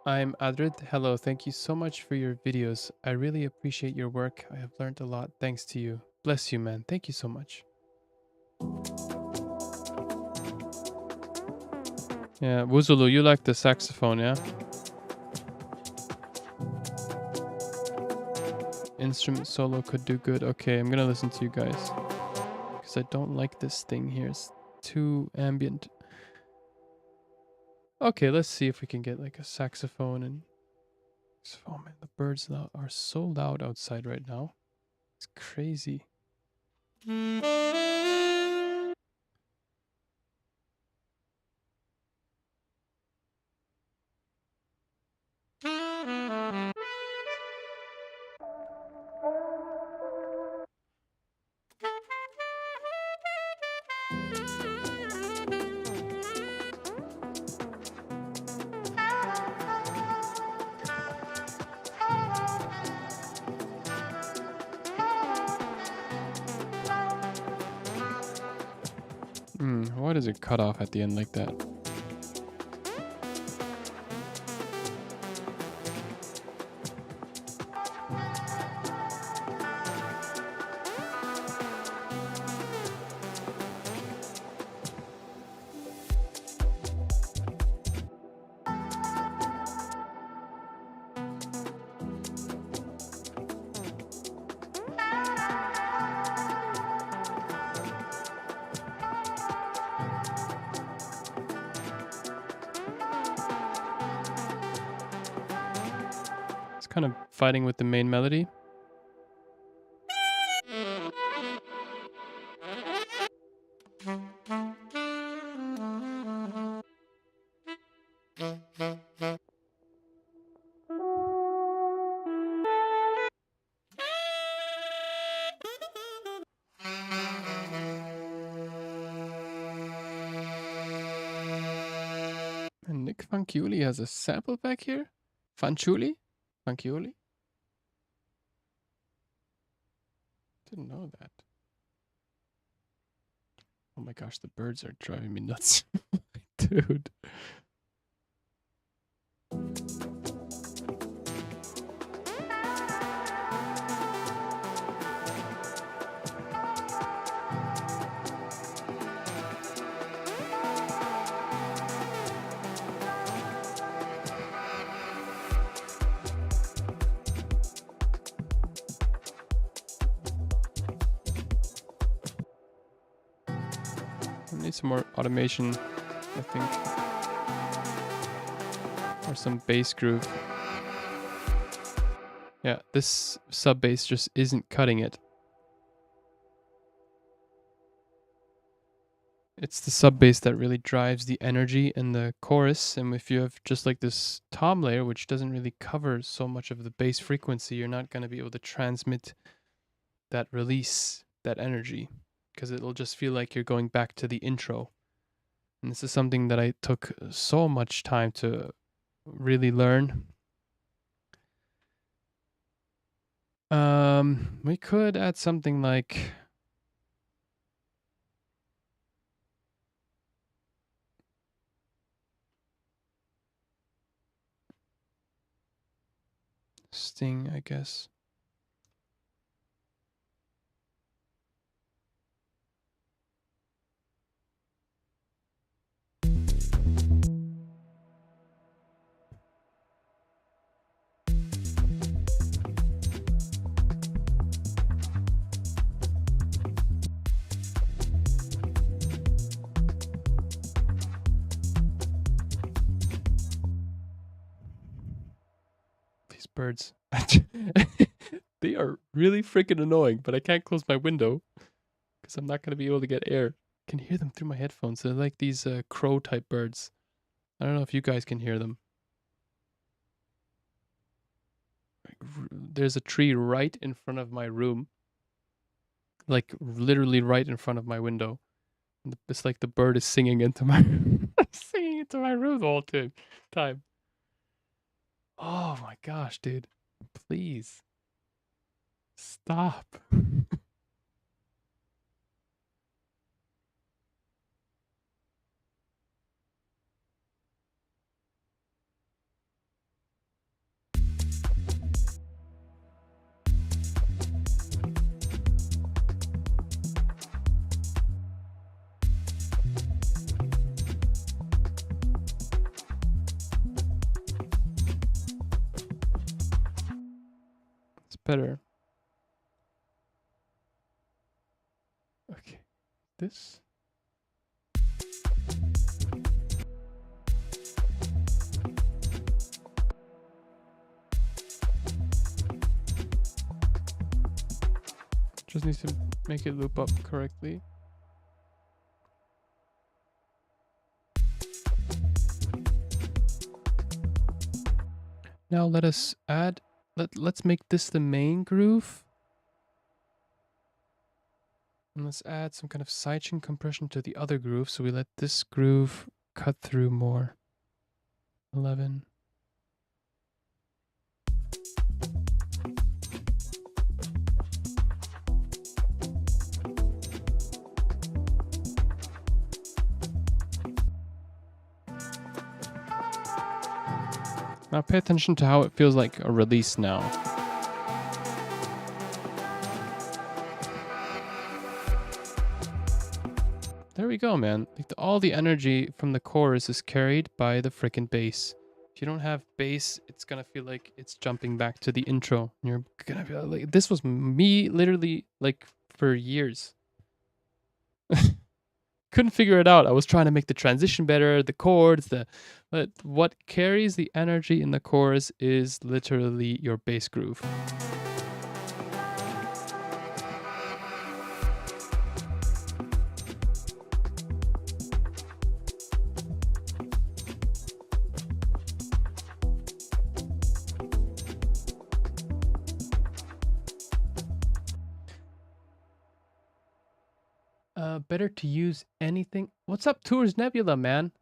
I'm Adrid. Hello, thank you so much for your videos. I really appreciate your work. I have learned a lot thanks to you. Bless you, man. Thank you so much. Yeah, Wuzulu, you like the saxophone, yeah? Instrument solo could do good. Okay, I'm gonna listen to you guys. Because I don't like this thing here. It's too ambient. Okay, let's see if we can get like a saxophone and... Oh man, the birds are so loud outside right now. It's crazy. Why does it cut off at the end like that? Kind of fighting with the main melody. And Nick Fanciulli has a sample pack here. Fanciulli? Didn't know that. Oh my gosh, the birds are driving me nuts. Dude. Need some more automation, I think. or some bass groove. Yeah, this sub bass just isn't cutting it. It's the sub bass that really drives the energy in the chorus, and if you have just like this tom layer, which doesn't really cover so much of the bass frequency, you're not going to be able to transmit that release, that energy, because it'll just feel like you're going back to the intro. And this is something that I took so much time to really learn. We could add something like sting, I guess. These birds. They are really freaking annoying, but I can't close my window because I'm not going to be able to get air. I can hear them through my headphones. They're like these crow type birds. I don't know if you guys can hear them. There's a tree right in front of my room. Like literally right in front of my window. It's like the bird is singing into my singing into my room the whole time. Oh my gosh, dude. Please. Stop. It's better. Okay. This. Just needs to make it loop up correctly. Now let us add, let's make this the main groove. And let's add some kind of sidechain compression to the other groove, so we let this groove cut through more. 11. Now pay attention to how it feels like a release now. There we go, man. Like all the energy from the chorus is carried by the frickin' bass. If you don't have bass, it's gonna feel like it's jumping back to the intro. You're gonna feel like this was me literally like for years. Couldn't figure it out. I was trying to make the transition better, the chords, but what carries the energy in the chorus is literally your bass groove. Better to use anything. What's up, Tours Nebula, man?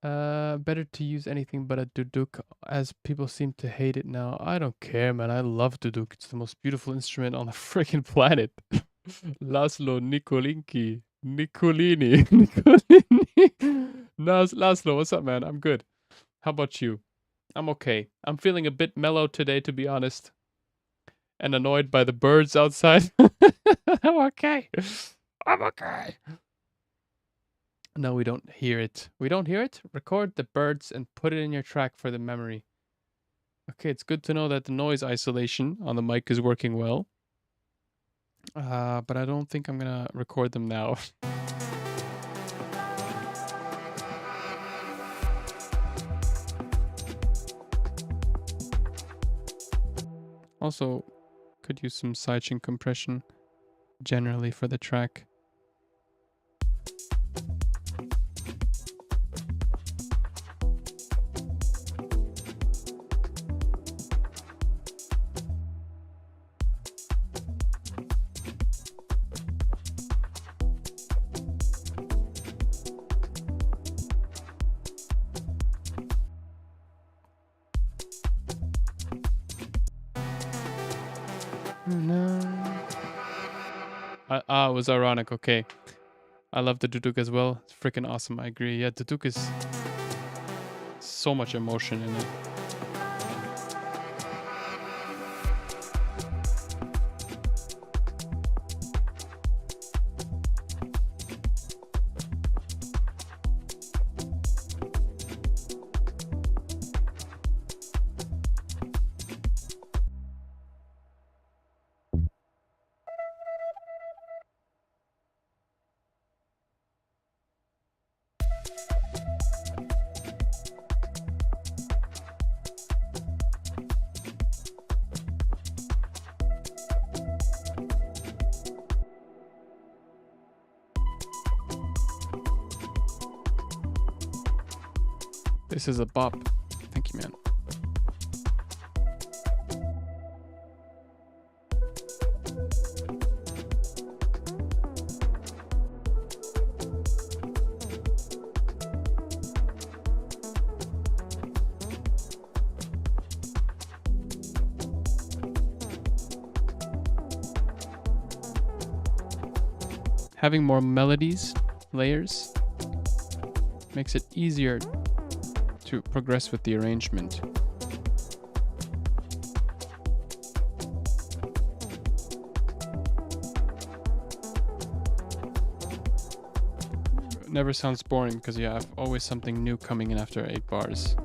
Better to use anything but a duduk, as people seem to hate it now. I don't care, man. I love duduk. It's the most beautiful instrument on the freaking planet. Laszlo Nicolinki. Nicolini. Nicolini. Laszlo, what's up, man? I'm good. How about you? I'm okay. I'm feeling a bit mellow today, to be honest. And annoyed by the birds outside. I'm okay. I'm okay. No, we don't hear it. We don't hear it? Record the birds and put it in your track for the memory. Okay, it's good to know that the noise isolation on the mic is working well. But I don't think I'm gonna record them now. Also, could use some sidechain compression generally for the track. It was ironic. Okay. I love the duduk as well. It's freaking awesome. I agree. Yeah, duduk is so much emotion in it. This is a bop. Thank you, man. Having more melodies, layers, makes it easier to progress with the arrangement. It never sounds boring because you have always something new coming in after 8 bars.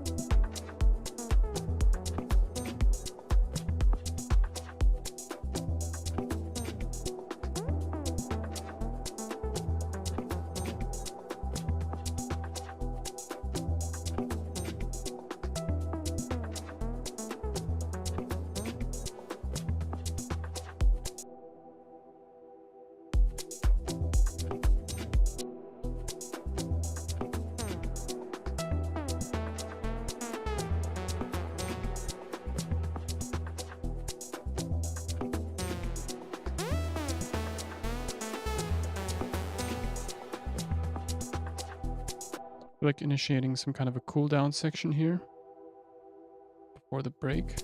Like initiating some kind of a cooldown section here before the break.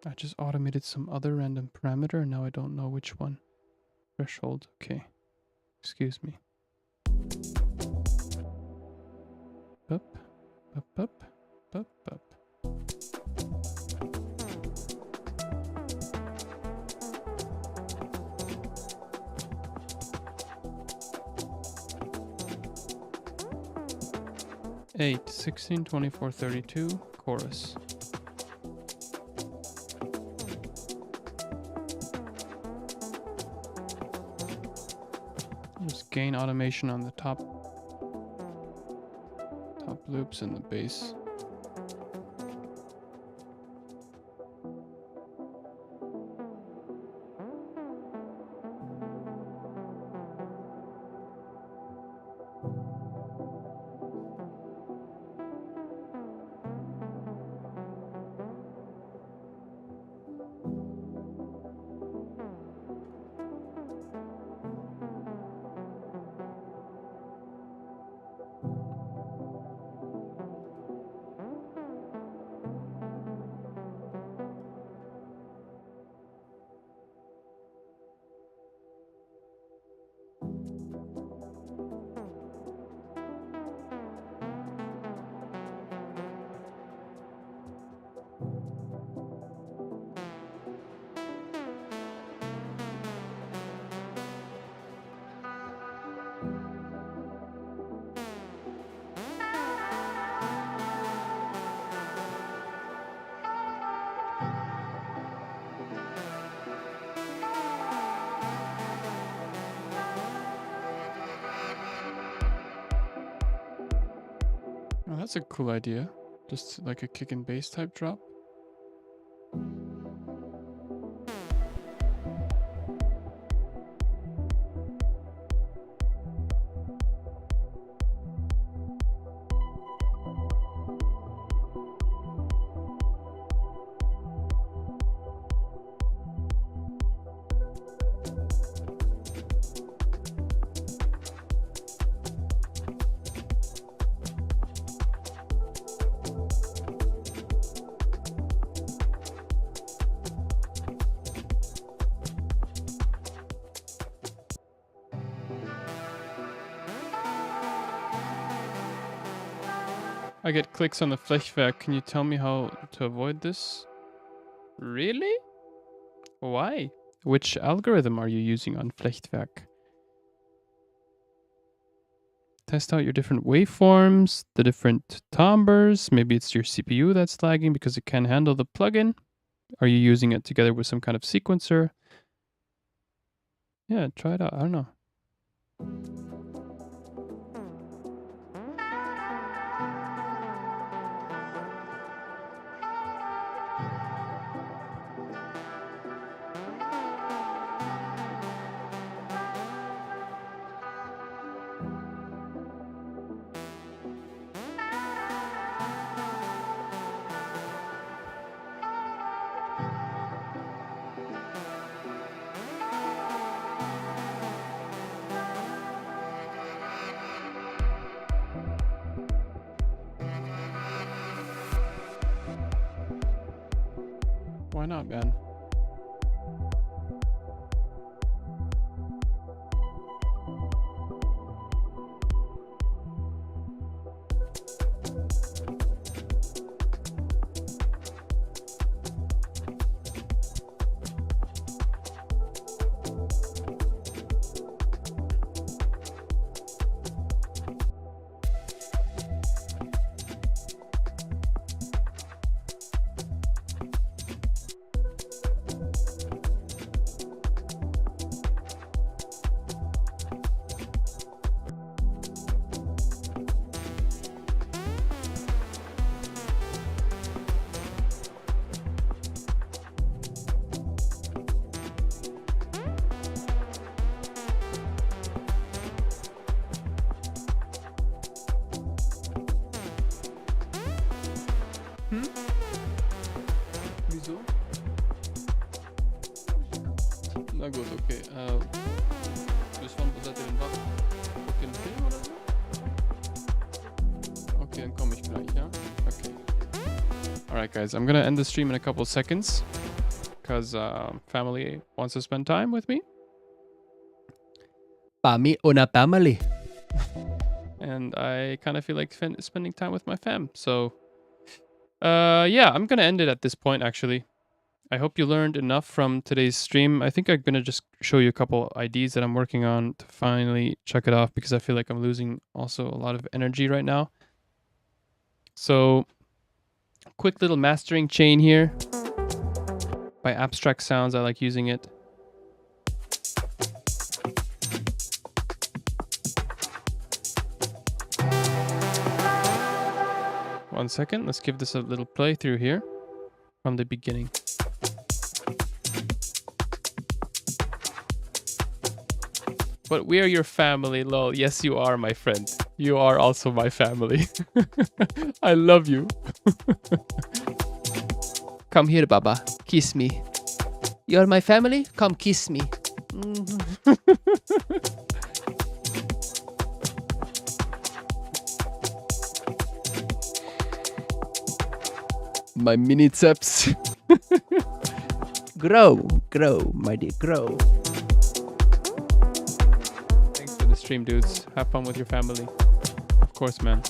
I just automated some other random parameter and now I don't know which one. Threshold, okay. Excuse me. Up, up, up, up, up. Eight, 16, 24, 32, chorus. Just gain automation on the top loops and the bass. Oh, that's a cool idea. Just like a kick and bass type drop. I get clicks on the Flechtwerk. Can you tell me how to avoid this? Really? Why? Which algorithm are you using on Flechtwerk? Test out your different waveforms, the different timbres. Maybe it's your CPU that's lagging because it can handle the plugin. Are you using it together with some kind of sequencer? Yeah, try it out. I don't know. Why not, man? Wieso? Na gut, okay. Bis wann seid ihr denn wach? Guckt ihr einen Film oder so? Okay, dann komme ich gleich, ja? Okay. Alright guys, I'm gonna end the stream in a couple of seconds. Because family wants to spend time with me. Pami una family. And I kind of feel like spending time with my fam. So, yeah, I'm going to end it at this point, actually. I hope you learned enough from today's stream. I think I'm going to just show you a couple IDs that I'm working on to finally check it off because I feel like I'm losing also a lot of energy right now. So, quick little mastering chain here. By Abstract Sounds, I like using it. One second, let's give this a little playthrough here from the beginning. But we are your family, lol. Yes, you are, my friend. You are also my family. I love you. Come here, Baba. Kiss me. You're my family? Come kiss me. My mini tips. Grow, my dear, grow. Thanks for the stream, dudes. Have fun with your family. Of course, man.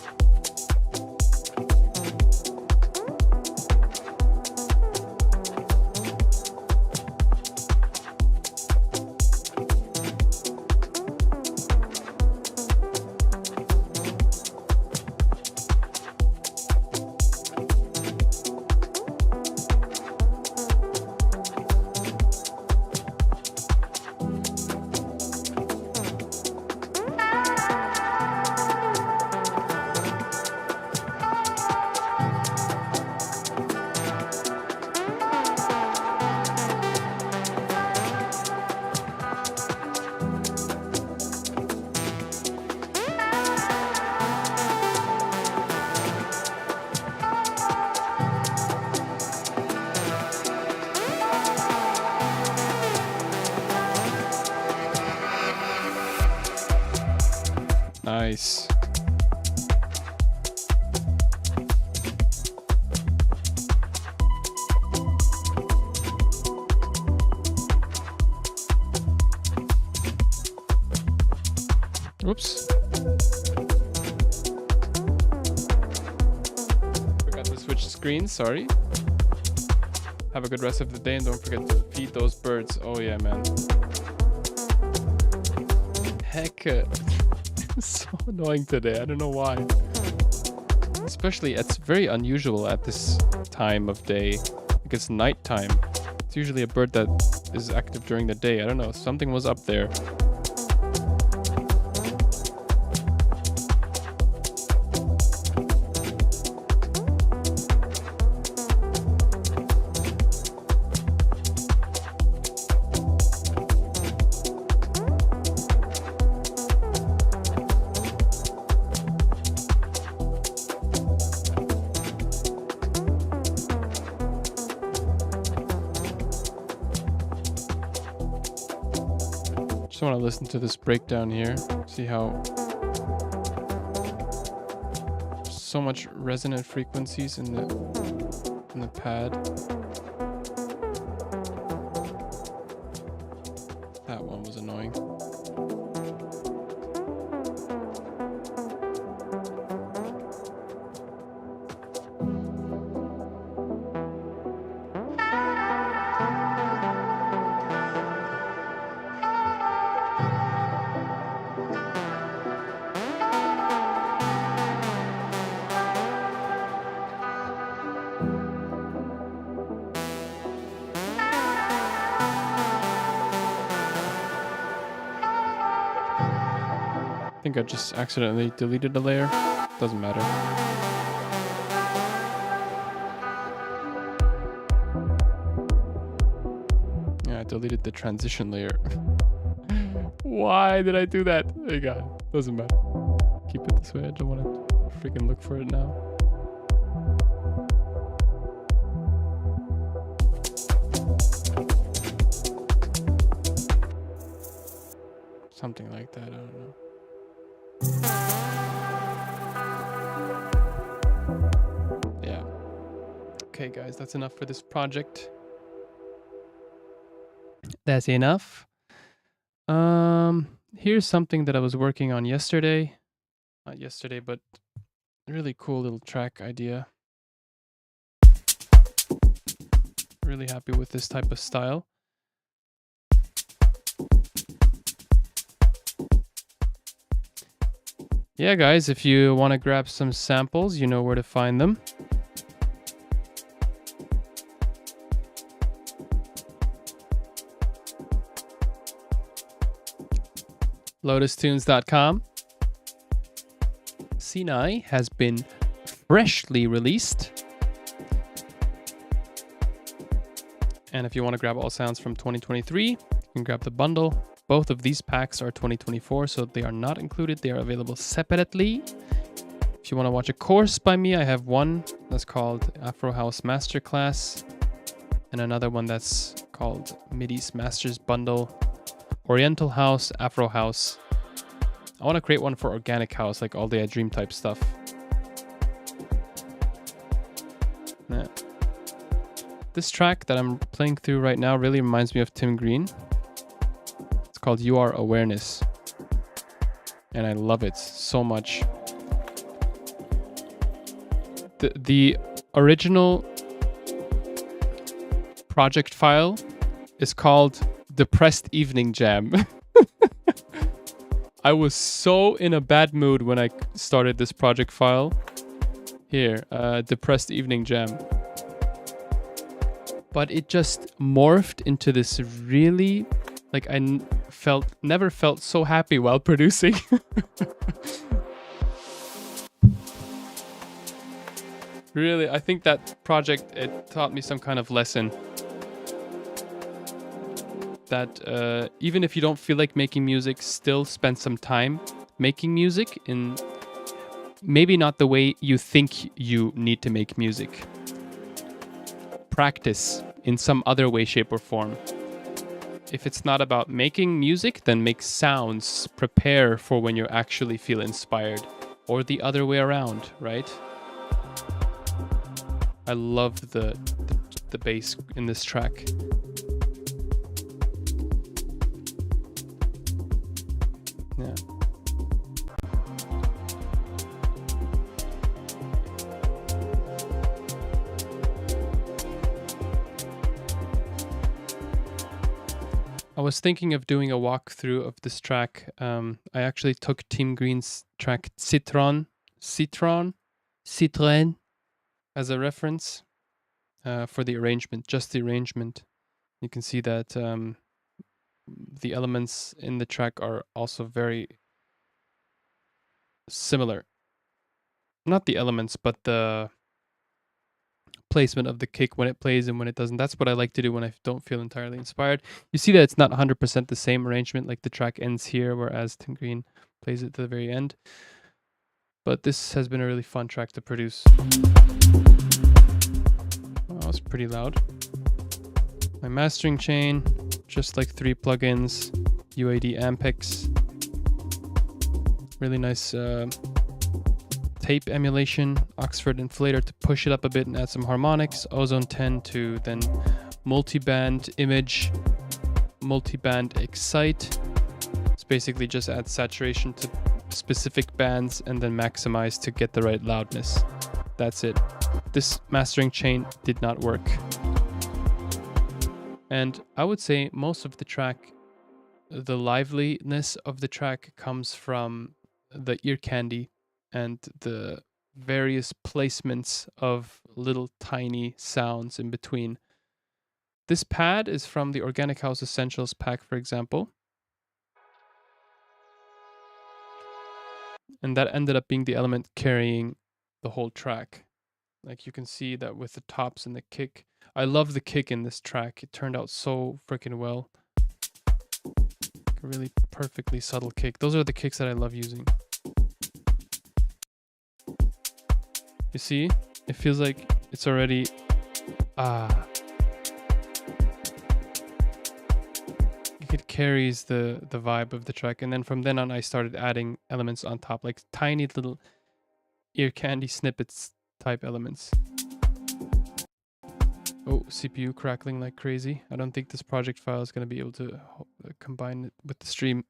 Nice. Oops. Forgot to switch screens, sorry. Have a good rest of the day and don't forget to feed those birds. Oh yeah, man. Heck, it's so annoying today. I don't know why. Especially, it's very unusual at this time of day. Like it's nighttime. It's usually a bird that is active during the day. I don't know. Something was up there. Just want to listen to this breakdown here. See how so much resonant frequencies in the pad. That one was annoying. I think I just accidentally deleted a layer. Doesn't matter. Yeah, I deleted the transition layer. Why did I do that? Oh god, doesn't matter. Keep it this way. I don't want to freaking look for it now. Something like that, I don't know. Yeah. Okay, guys, that's enough for this project. That's enough. Here's something that I was working on yesterday. Not yesterday, but a really cool little track idea. Really happy with this type of style. Yeah, guys, if you want to grab some samples, you know where to find them. LotusTunes.com. Sinai has been freshly released. And if you want to grab all sounds from 2023, you can grab the bundle. Both of these packs are 2024, so they are not included. They are available separately. If you want to watch a course by me, I have one that's called Afro House Masterclass and another one that's called MIDI's Masters Bundle, Oriental House, Afro House. I want to create one for Organic House, like all the Dream type stuff. Yeah. This track that I'm playing through right now really reminds me of Tim Green. It's called You Are Awareness. And I love it so much. The original project file is called Depressed Evening Jam. I was so in a bad mood when I started this project file. Here, Depressed Evening Jam. But it just morphed into this really, like I never felt so happy while producing. Really, I think that project, it taught me some kind of lesson. That even if you don't feel like making music, still spend some time making music in maybe not the way you think you need to make music. Practice in some other way, shape, or form. if it's not about making music, then make sounds. Prepare for when you actually feel inspired. Or the other way around, right? I love the bass in this track. Yeah. I was thinking of doing a walkthrough of this track. I actually took Team Green's track Citron as a reference for the arrangement, just the arrangement. You can see that the elements in the track are also very similar. Not the elements, but the placement of the kick when it plays and when it doesn't. That's what I like to do when I don't feel entirely inspired. You see that it's not 100% the same arrangement, like the track ends here, whereas Tim Green plays it to the very end. But this has been a really fun track to produce. Oh, it's pretty loud. My mastering chain, just like 3 plugins, UAD Ampex. Really nice tape emulation, Oxford inflator to push it up a bit and add some harmonics, Ozone 10 to then multiband image, multiband excite. It's basically just add saturation to specific bands and then maximize to get the right loudness. That's it. This mastering chain did not work. And I would say most of the track, the liveliness of the track comes from the ear candy and the various placements of little tiny sounds in between. This pad is from the Organic House Essentials pack, for example. And that ended up being the element carrying the whole track. Like you can see that with the tops and the kick. I love the kick in this track. It turned out so freaking well. A really perfectly subtle kick. Those are the kicks that I love using. You see? It feels like it's already... It carries the vibe of the track. And then from then on, I started adding elements on top, like tiny little ear candy snippets type elements. Oh, CPU crackling like crazy. I don't think this project file is going to be able to combine it with the stream.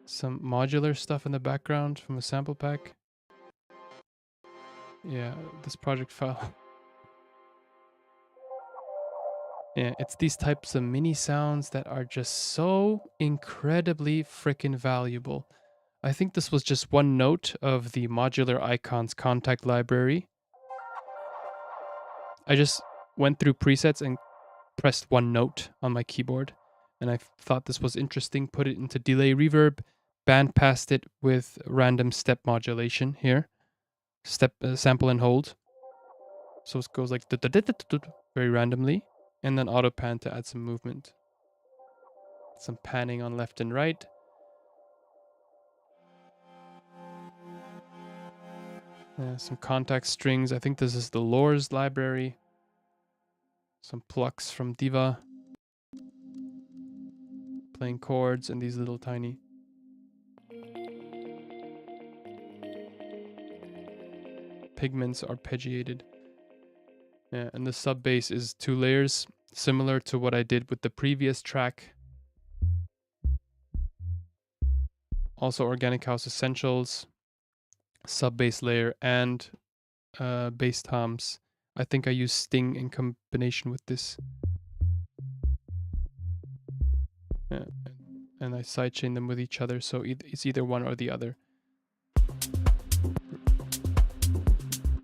Some modular stuff in the background from a sample pack. Yeah, this project file. Yeah, it's these types of mini sounds that are just so incredibly freaking valuable. I think this was just one note of the modular icons contact library. I just went through presets and pressed one note on my keyboard, and I thought this was interesting, put it into delay reverb, band passed it with random step modulation here, step sample and hold. So it goes like very randomly, and then auto pan to add some movement. Some panning on left and right. Some contact strings. I think this is the Lores library. Some plucks from Diva. Playing chords and these little tiny pigments arpeggiated. Yeah, and the sub bass is 2 layers, similar to what I did with the previous track. Also Organic House Essentials, sub bass layer, and bass toms. I think I use Sting in combination with this. Yeah, and I sidechain them with each other, so it's either one or the other.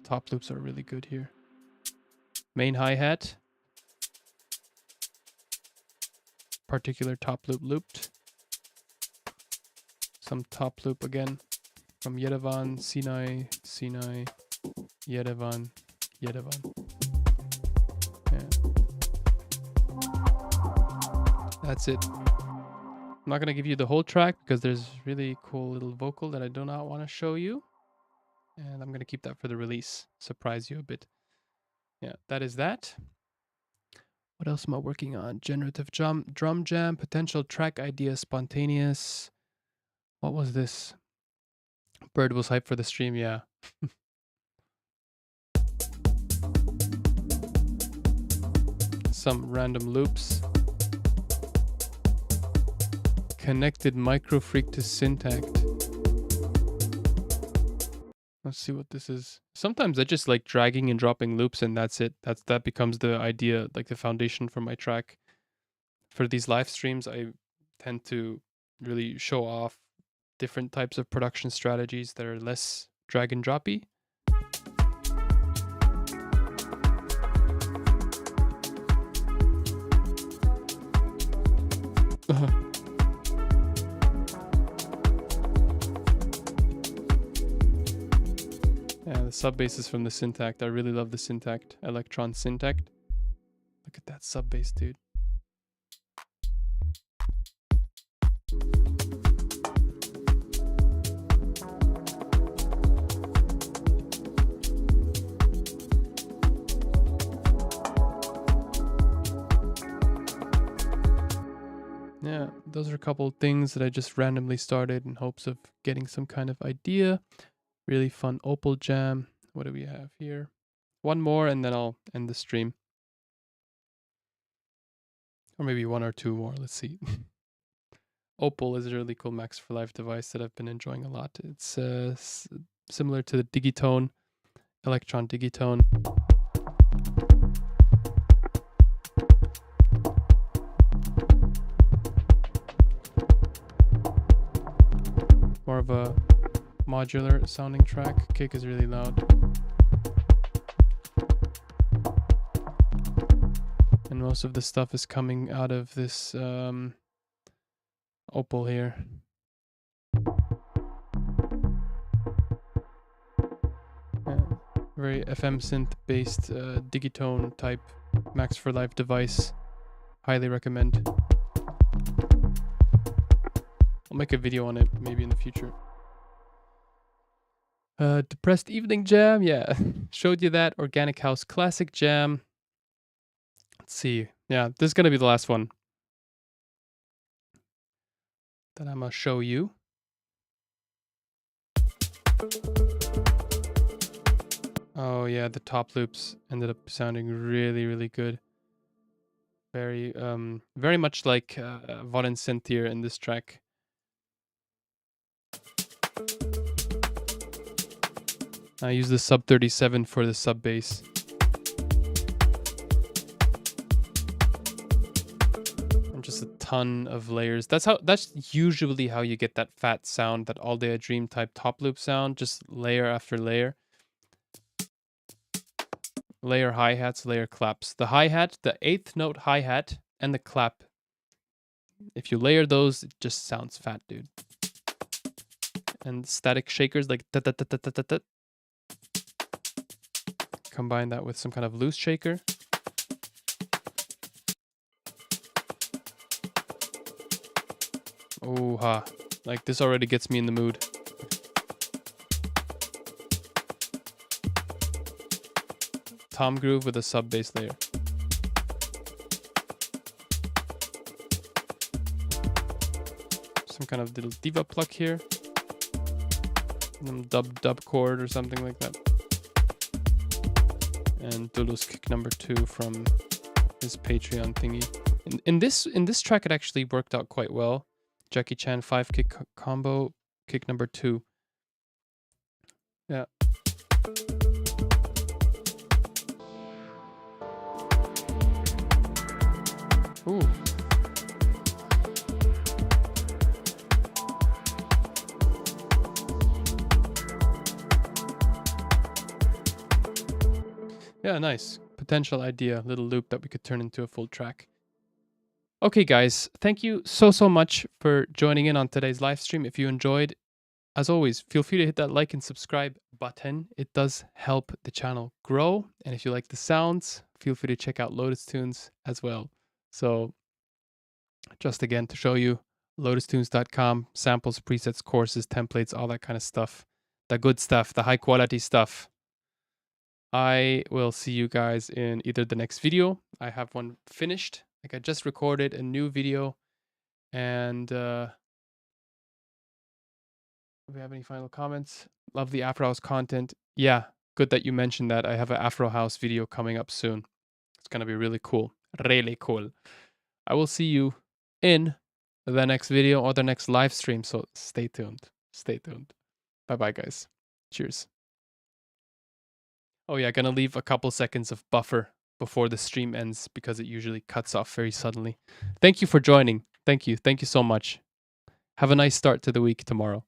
Top loops are really good here. Main hi-hat. Particular top loop looped. Some top loop again from Yerevan, Sinai, Yerevan. Yeah. That's it. I'm not going to give you the whole track because there's really cool little vocal that I do not want to show you. And I'm going to keep that for the release. Surprise you a bit. Yeah, that is that. What else am I working on? Generative drum jam, potential track idea, spontaneous. What was this? Bird was hyped for the stream, yeah. Some random loops. Connected microfreak to Syntact. Let's see what this is. Sometimes I just like dragging and dropping loops and that's it. That becomes the idea, like the foundation for my track. For these live streams, I tend to really show off different types of production strategies that are less drag and droppy. Yeah, the sub bass is from the Syntact. I really love the Syntact. Electron Syntact. Look at that sub bass, dude. Yeah, those are a couple things that I just randomly started in hopes of getting some kind of idea. Really fun Opal jam. What do we have here? One more and then I'll end the stream. Or maybe one or two more. Let's see. Opal is a really cool Max for Life device that I've been enjoying a lot. It's similar to the Digitone, Electron Digitone. More of a modular sounding track. Kick is really loud. And most of the stuff is coming out of this Opal here. Very FM synth based Digitone type Max for Life device. Highly recommend. I'll make a video on it maybe in the future. Depressed Evening Jam, yeah. Showed you that. Organic House Classic Jam. Let's see. Yeah, this is going to be the last one that I'm going to show you. Oh yeah, the top loops ended up sounding really, really good. Very much like Vodden synth here in this track. I use the sub 37 for the sub bass. And just a ton of layers. That's usually how you get that fat sound, that All Day I Dream type top loop sound, just layer after layer. Layer hi-hats, layer claps. The hi-hat, the 8th note hi-hat, and the clap. If you layer those, it just sounds fat, dude. And static shakers like da-da-da-da-da-da. Combine that with some kind of loose shaker. Ooh ha. Like this already gets me in the mood. Tom groove with a sub bass layer. Some kind of little Diva pluck here. Dub chord or something like that. And Dulu's kick number 2 from his Patreon thingy. In this track it actually worked out quite well. Jackie Chan 5 kick combo, kick number 2. Yeah. Ooh. Yeah, nice. Potential idea, little loop that we could turn into a full track. Okay, guys, thank you so much for joining in on today's live stream. If you enjoyed, as always, feel free to hit that like and subscribe button. It does help the channel grow. And if you like the sounds, feel free to check out LotusTunes as well. So just again to show you, LotusTunes.com, samples, presets, courses, templates, all that kind of stuff. The good stuff, the high quality stuff. I will see you guys in either the next video. I have one finished. Like I just recorded a new video. And do we have any final comments? Love the Afro House content. Yeah, good that you mentioned that. I have an Afro House video coming up soon. It's going to be really cool. Really cool. I will see you in the next video or the next live stream. So stay tuned. Stay tuned. Bye-bye, guys. Cheers. Oh yeah, gonna leave a couple seconds of buffer before the stream ends because it usually cuts off very suddenly. Thank you for joining. Thank you. Thank you so much. Have a nice start to the week tomorrow.